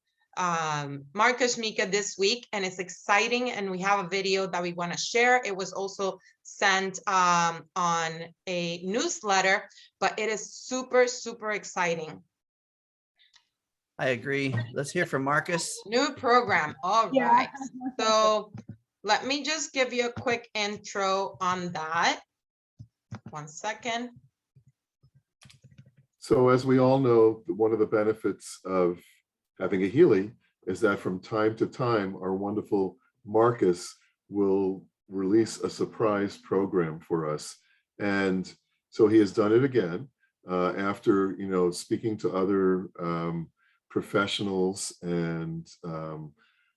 Marcus Schmieke this week, and it's exciting, and we have a video that we want to share. It was also sent on a newsletter, but it is super, super exciting. I agree. Let's hear from Marcus. New program. All Yeah. right. So let me just give you a quick intro on that. 1 second. So as we all know, one of the benefits of having a Healy is that from time to time, our wonderful Marcus will release a surprise program for us. And so he has done it again after, speaking to other professionals and,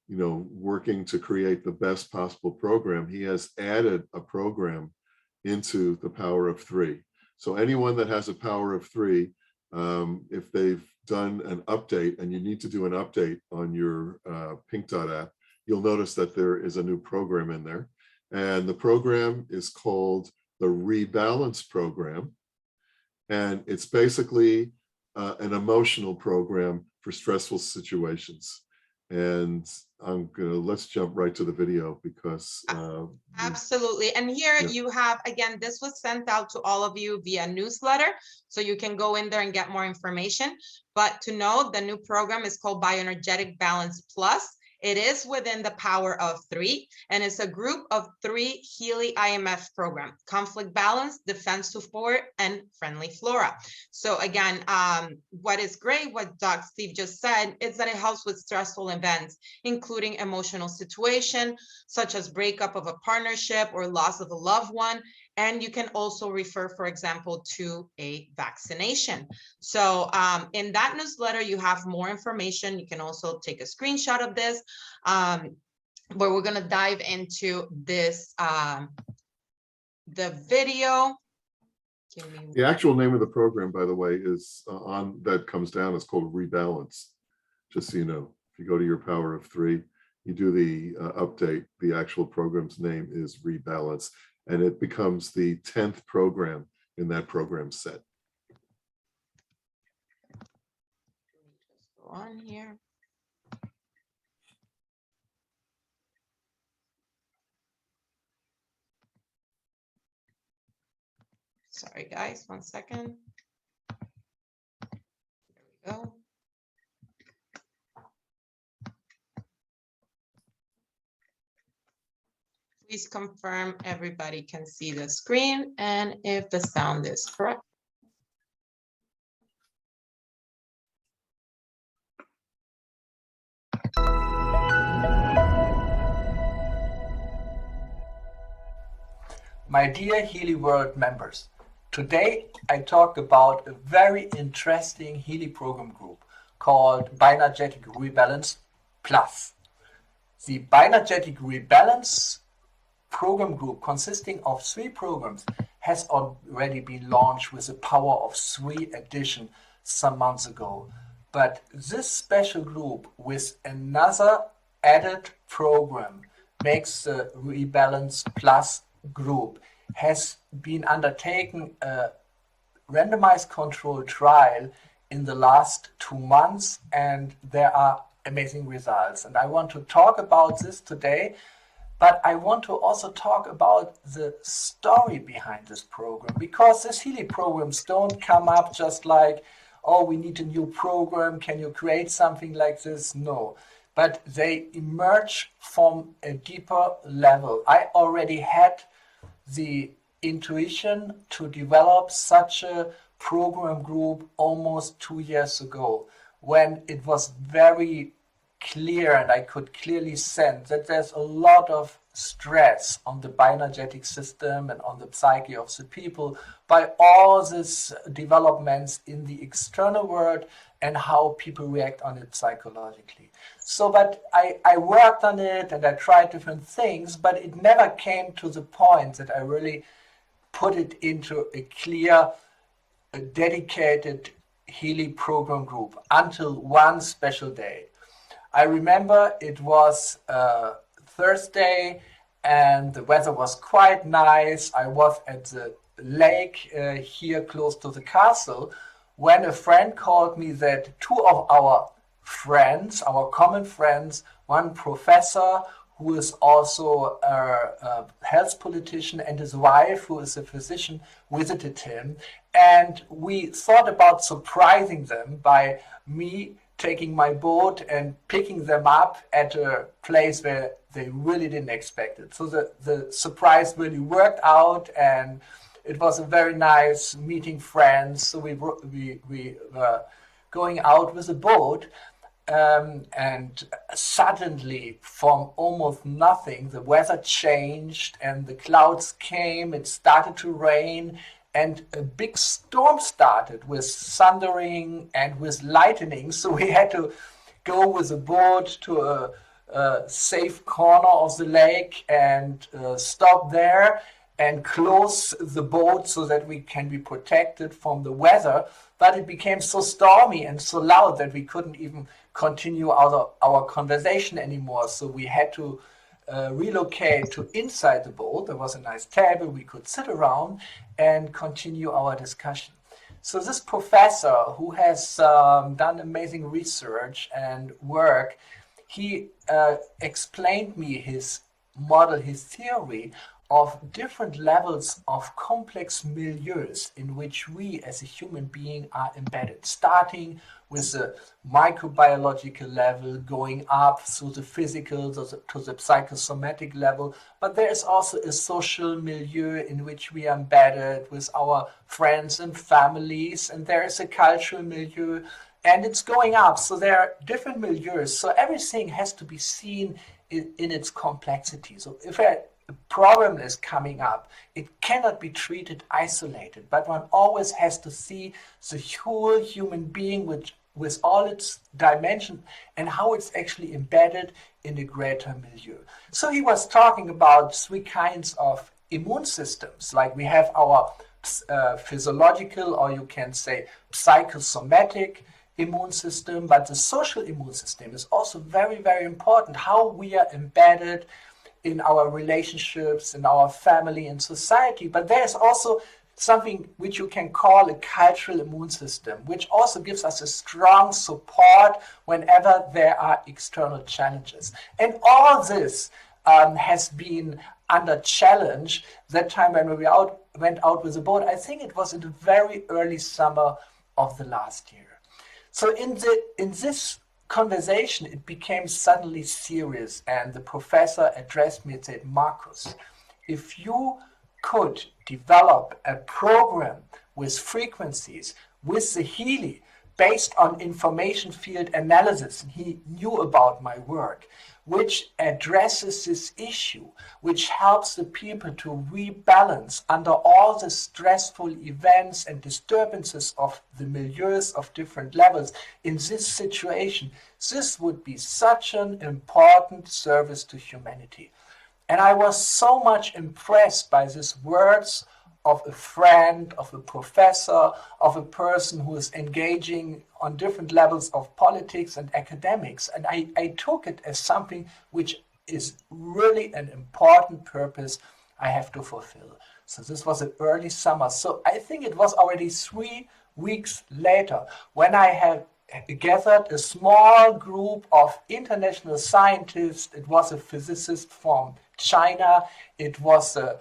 working to create the best possible program. He has added a program into the Power of 3. So anyone that has a Power of 3, if they've done an update and you need to do an update on your Pink Dot app, you'll notice that there is a new program in there. And the program is called the Rebalance program. And it's basically an emotional program for stressful situations. And let's jump right to the video because absolutely. And here yeah. you have, again, this was sent out to all of you via newsletter, so you can go in there and get more information. But to know, the new program is called Bioenergetic Balance Plus. It is within the Power of 3, and it's a group of 3 Healy IMF program: conflict balance, defense support, and friendly flora. So again, what is great, what Doc Steve just said, is that it helps with stressful events, including emotional situation, such as breakup of a partnership or loss of a loved one. And you can also refer, for example, to a vaccination. So in that newsletter, you have more information. You can also take a screenshot of this, where we're going to dive into this the video. Give me The actual name of the program, by the way, is that comes down, is called Rebalance. Just so you know, if you go to your power of 3, you do the update, the actual program's name is Rebalance, and it becomes the 10th program in that program set. Go on here. Sorry, guys, 1 second. There we go. Please confirm everybody can see the screen and if the sound is correct. My dear Healy World members, today I talk about a very interesting Healy program group called Bioenergetic Rebalance Plus. The Bioenergetic Rebalance program group, consisting of 3 programs, has already been launched with the Power of 3 edition some months ago. But this special group with another added program makes the Rebalance Plus group has been undertaken a randomized control trial in the last 2 months, and there are amazing results. And I want to talk about this today, but I want to also talk about the story behind this program, because these Healy programs don't come up just like, oh, we need a new program, can you create something like this? No, but they emerge from a deeper level. I already had the intuition to develop such a program group almost 2 years ago, when it was very clear and I could clearly sense that there's a lot of stress on the bioenergetic system and on the psyche of the people by all these developments in the external world and how people react on it psychologically. So, but I worked on it and I tried different things, but it never came to the point that I really put it into a clear, a dedicated Healy program group until one special day. I remember it was Thursday and the weather was quite nice. I was at the lake here close to the castle when a friend called me that 2 of our friends, our common friends, one professor who is also a health politician and his wife who is a physician visited him, and we thought about surprising them by me taking my boat and picking them up at a place where they really didn't expect it. So the surprise really worked out, and it was a very nice meeting friends. So we were going out with a boat, and suddenly from almost nothing, the weather changed and the clouds came, it started to rain, and a big storm started with thundering and with lightning. So we had to go with a boat to a safe corner of the lake and stop there and close the boat so that we can be protected from the weather. But it became so stormy and so loud that we couldn't even continue our conversation anymore. So we had to relocate to inside the boat. There was a nice table we could sit around and continue our discussion. So this professor, who has done amazing research and work, he explained me his model, his theory of different levels of complex milieus in which we as a human being are embedded, starting with the microbiological level, going up through the physical to the psychosomatic level. But there is also a social milieu in which we are embedded with our friends and families, and there is a cultural milieu, and it's going up. So there are different milieus. So everything has to be seen in its complexity. So if a problem is coming up, it cannot be treated isolated, but one always has to see the whole human being with all its dimension and how it's actually embedded in a greater milieu. So he was talking about 3 kinds of immune systems. Like we have our physiological, or you can say psychosomatic immune system, but the social immune system is also very, very important. How we are embedded in our relationships, in our family, in society. But there's also something which you can call a cultural immune system, which also gives us a strong support whenever there are external challenges. And all this has been under challenge that time when we went out with the boat. I think it was in the very early summer of the last year. So in this conversation, it became suddenly serious, and the professor addressed me and said, Markus, if you could develop a program with frequencies with the Healy based on information field analysis, and he knew about my work, which addresses this issue, which helps the people to rebalance under all the stressful events and disturbances of the milieus of different levels in this situation, this would be such an important service to humanity. And I was so much impressed by these words of a friend, of a professor, of a person who is engaging on different levels of politics and academics. And I took it as something which is really an important purpose I have to fulfill. So this was an early summer. So I think it was already 3 weeks later when I had gathered a small group of international scientists. It was a physicist from China. It was a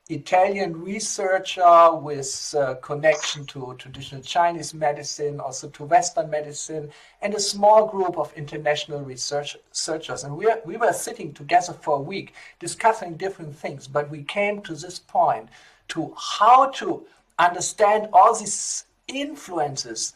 Italian researcher with connection to traditional Chinese medicine, also to Western medicine, and a small group of international researchers. And we were sitting together for a week discussing different things, but we came to this point to how to understand all these influences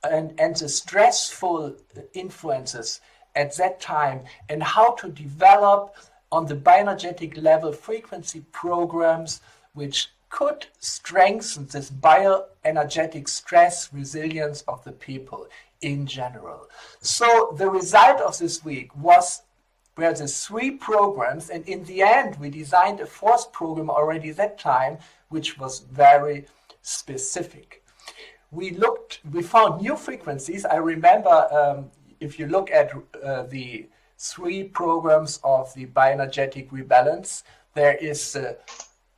and the stressful influences at that time, and how to develop on the bioenergetic level frequency programs which could strengthen this bioenergetic stress resilience of the people in general. So the result of this week were the 3 programs, and in the end we designed a 4th program already that time, which was very specific. We found new frequencies. I remember if you look at the 3 programs of the bioenergetic rebalance, there is a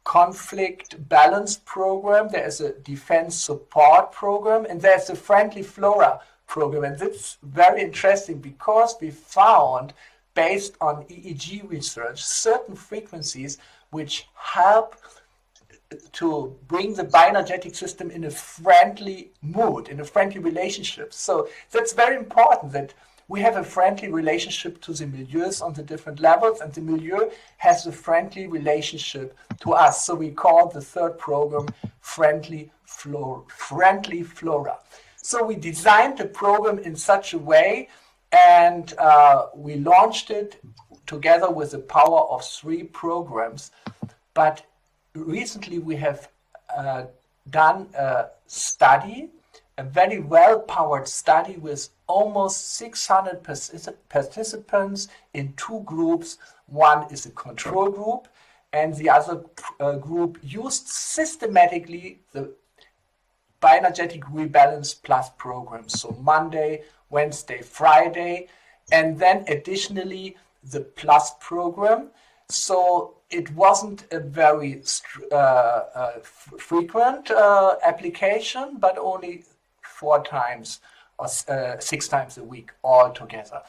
conflict balance program, there is a defense support program, and there's a friendly flora program. And it's very interesting because we found, based on EEG research, certain frequencies which help to bring the bioenergetic system in a friendly mood, in a friendly relationship. So that's very important, that we have a friendly relationship to the milieus on the different levels, and the milieu has a friendly relationship to us. So we call the 3rd program Friendly Flora. So we designed the program in such a way, and we launched it together with the power of 3 programs. But recently we have done a study, a very well-powered study with almost 600 participants in 2 groups. One is a control group, and the other group used systematically the bioenergetic rebalance plus program. So Monday, Wednesday, Friday, and then additionally the plus program. So it wasn't a very frequent application, but only 4 times or 6 times a week altogether.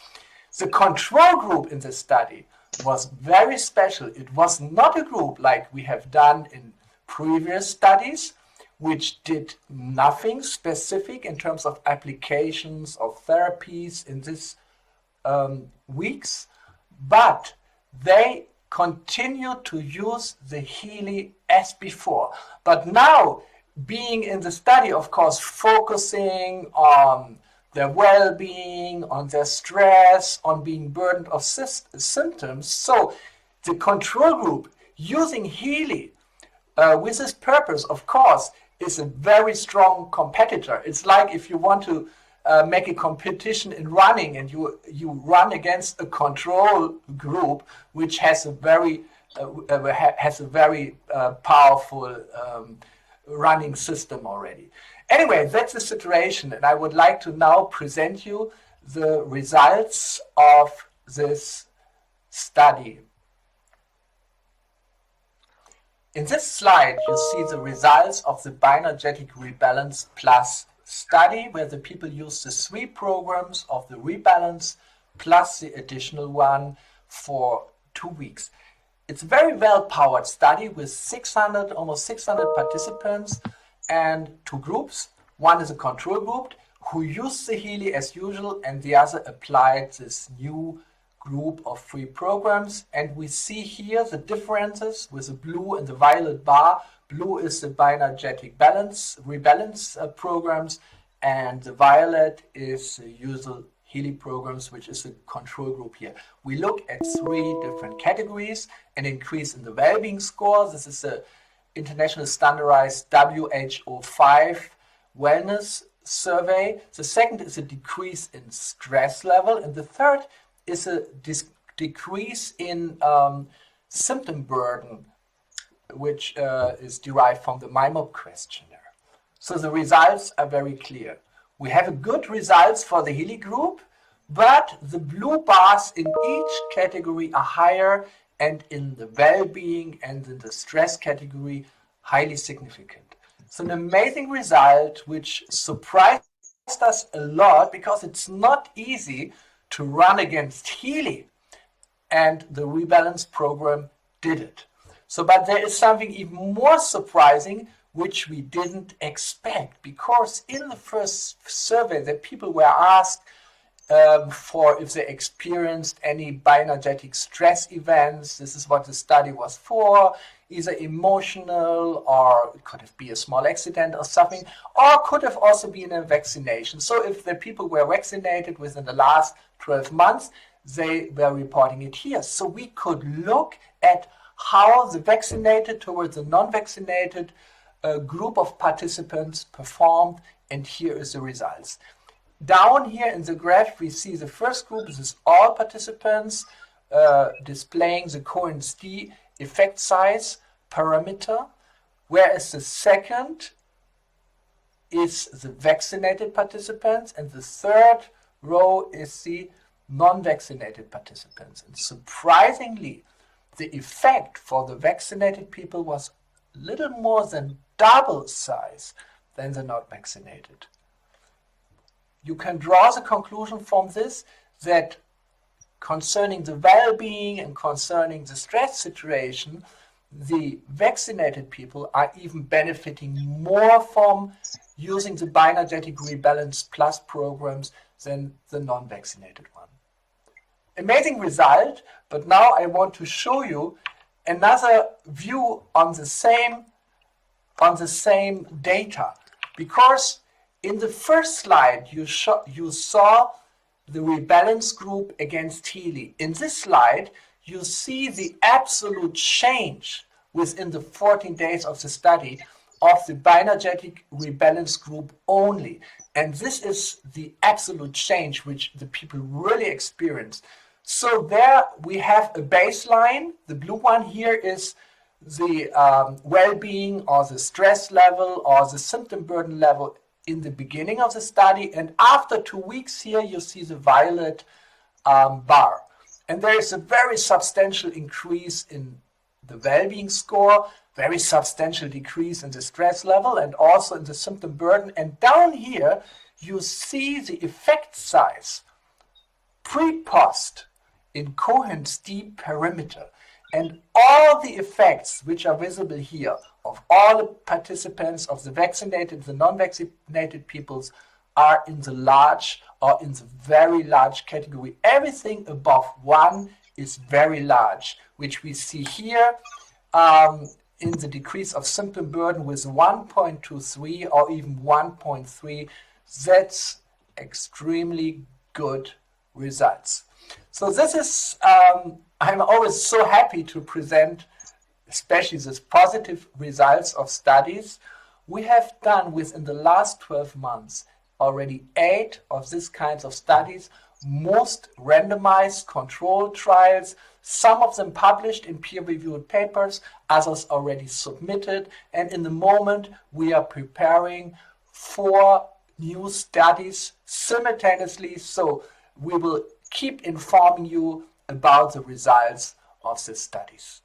The control group in this study was very special. It was not a group like we have done in previous studies, which did nothing specific in terms of applications of therapies in these weeks, but they continued to use the Healy as before. But now, being in the study, of course, focusing on their well-being, on their stress, on being burdened of symptoms. So the control group using Healy with this purpose, of course, is a very strong competitor. It's like if you want to make a competition in running and you run against a control group which has a very has a very powerful running system already. Anyway, that's the situation, and I would like to now present you the results of this study. In this slide, you see the results of the Bioenergetic Rebalance Plus study, where the people used the 3 programs of the Rebalance plus the additional one for 2 weeks. It's a very well-powered study with almost 600 participants and 2 groups. One is a control group who used the Healy as usual, and the other applied this new group of 3 programs. And we see here the differences with the blue and the violet bar. Blue is the Bioenergetic Rebalance programs, and the violet is the usual Healy programs, which is the control group here. We look at 3 different categories: an increase in the well-being score. This is the international standardized WHO-5 wellness survey. The second is a decrease in stress level, and the third is a decrease in symptom burden, which is derived from the MIMOP questionnaire. So the results are very clear. We have good results for the Healy group, but the blue bars in each category are higher, and in the well-being and in the stress category, highly significant. It's an amazing result which surprised us a lot, because it's not easy to run against Healy, and the Rebalance program did it. So, but there is something even more surprising which we didn't expect, because in the first survey the people were asked for if they experienced any bioenergetic stress events. This is what the study was for, either emotional, or it could have been a small accident or something, or could have also been a vaccination. So if the people were vaccinated within the last 12 months, they were reporting it here. So we could look at how the vaccinated towards the non-vaccinated group of participants performed, and here is the results. Down here in the graph, we see the first group. This is all participants displaying the Cohen's d effect size parameter, whereas the second is the vaccinated participants, and the third row is the non-vaccinated participants. And surprisingly, the effect for the vaccinated people was little more than double size than the not vaccinated. You can draw the conclusion from this that concerning the well-being and concerning the stress situation, the vaccinated people are even benefiting more from using the Bioenergetic Rebalance Plus programs than the non-vaccinated one. Amazing result, but now I want to show you another view on the same data, because in the first slide you saw the rebalance group against Healy. In this slide you see the absolute change within the 14 days of the study of the Bioenergetic Rebalance group only, and this is the absolute change which the people really experienced. So there we have a baseline. The blue one here is the well-being or the stress level or the symptom burden level in the beginning of the study, and after 2 weeks here you see the violet bar, and there is a very substantial increase in the well-being score, very substantial decrease in the stress level, and also in the symptom burden. And down here you see the effect size pre-post in Cohen's d parameter, and all the effects which are visible here of all the participants, of the vaccinated, the non-vaccinated peoples, are in the large or in the very large category. Everything above 1 is very large, which we see here in the decrease of symptom burden with 1.23 or even 1.3. That's extremely good results. So this is, I'm always so happy to present especially these positive results of studies. We have done within the last 12 months already 8 of these kinds of studies, most randomized controlled trials, some of them published in peer-reviewed papers, others already submitted, and in the moment we are preparing 4 new studies simultaneously, so we will keep informing you about the results of the studies.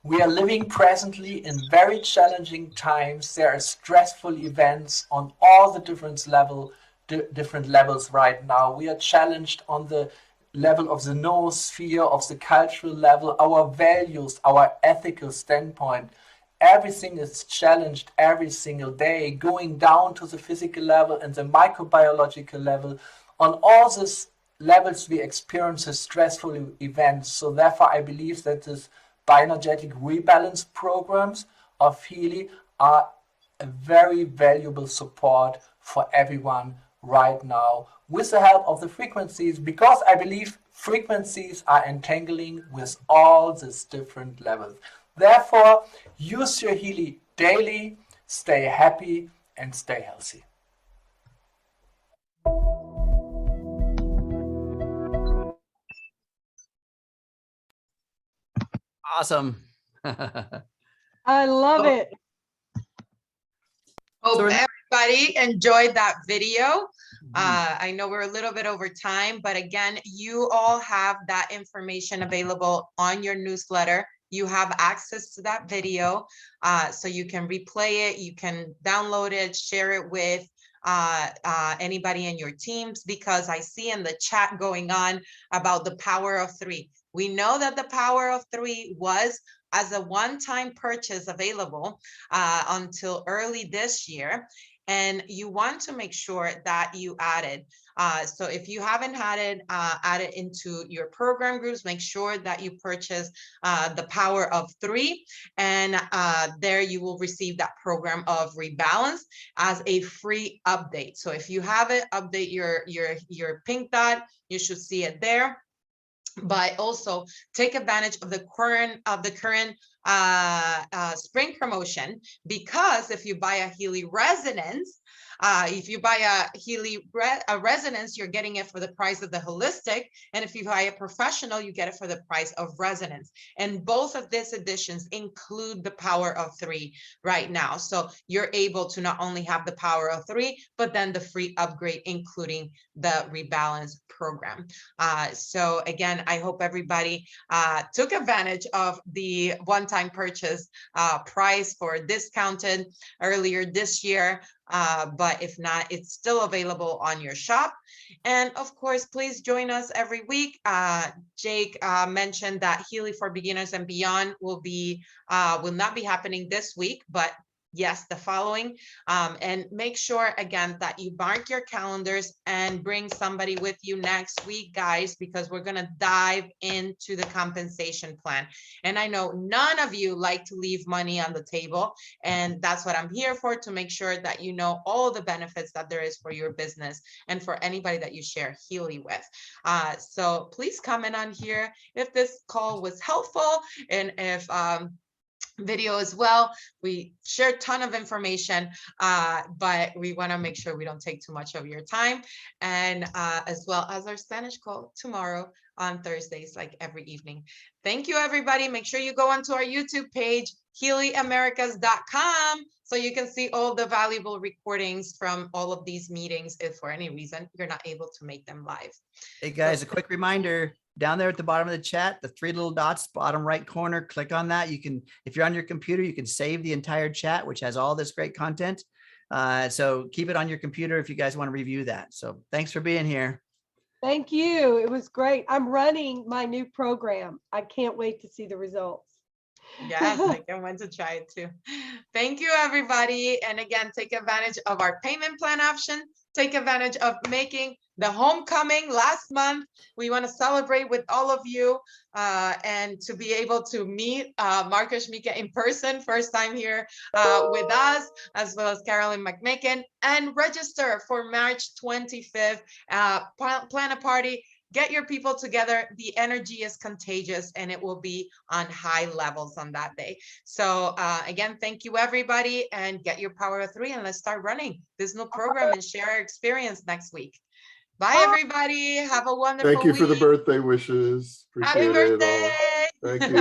We are living presently in very challenging times. There are stressful events on all the different levels right now. We are challenged on the level of the noosphere, of the cultural level, our values, our ethical standpoint. Everything is challenged every single day, going down to the physical level and the microbiological level. On all these levels, we experience stressful events. So therefore, I believe that this bioenergetic rebalance programs of Healy are a very valuable support for everyone right now, with the help of the frequencies, because I believe frequencies are entangling with all these different levels. Therefore, use your Healy daily, stay happy and stay healthy. Awesome. I love it. Hope So- everybody enjoyed that video. I know we're a little bit over time, but again, you all have that information available on your newsletter. You have access to that video, so you can replay it, you can download it, share it with anybody in your teams, because I see in the chat going on about the power of 3. We know that the power of 3 was as a one-time purchase available until early this year. And you want to make sure that you add it. So if you haven't had it, add it into your program groups. Make sure that you purchase the power of 3, and there you will receive that program of Rebalance as a free update. So if you have it, update your pink dot, you should see it there. But also take advantage of the current spring promotion, because if you buy a Healy Resonance, if you buy a Healy Resonance, you're getting it for the price of the holistic, and if you buy a professional, you get it for the price of Resonance. And both of these editions include the power of 3 right now, so you're able to not only have the power of 3, but then the free upgrade, including the Rebalance program. So again, I hope everybody took advantage of the one-time purchase price for discounted earlier this year. But if not, it's still available on your shop. And of course, please join us every week. Jake mentioned that Healy for Beginners and Beyond will not be happening this week, but yes, the following. And make sure again that you mark your calendars and bring somebody with you next week, guys, because we're going to dive into the compensation plan. And I know none of you like to leave money on the table, and that's what I'm here for, to make sure that you know all the benefits that there is for your business and for anybody that you share Healy with. So please comment on here if this call was helpful, and if video as well. We share a ton of information, but we want to make sure we don't take too much of your time, and as well as our Spanish call tomorrow on Thursdays, like every evening. Thank you, everybody. Make sure you go onto our YouTube page, HealyAmericas.com, so you can see all the valuable recordings from all of these meetings if for any reason you're not able to make them live. Hey guys, a quick reminder, down there at the bottom of the chat, the 3 little dots, bottom right corner, click on that. You can, if you're on your computer, you can save the entire chat, which has all this great content. So keep it on your computer if you guys want to review that. So thanks for being here. Thank you. It was great. I'm running my new program. I can't wait to see the results. Yes, I can wait to try it too. Thank you, everybody. And again, take advantage of our payment plan option. Take advantage of making the homecoming last month. We want to celebrate with all of you and to be able to meet Marcus Schmieke in person, first time here with us, as well as Carolyn McMakin, and register for March 25th. Plan a party. Get your people together. The energy is contagious, and it will be on high levels on that day. So again, thank you, everybody, and get your power of 3, and let's start running this new program and share our experience next week. Bye, everybody. Have a wonderful Thank you for the week. birthday wishes. Happy Appreciate it all. birthday. Thank you.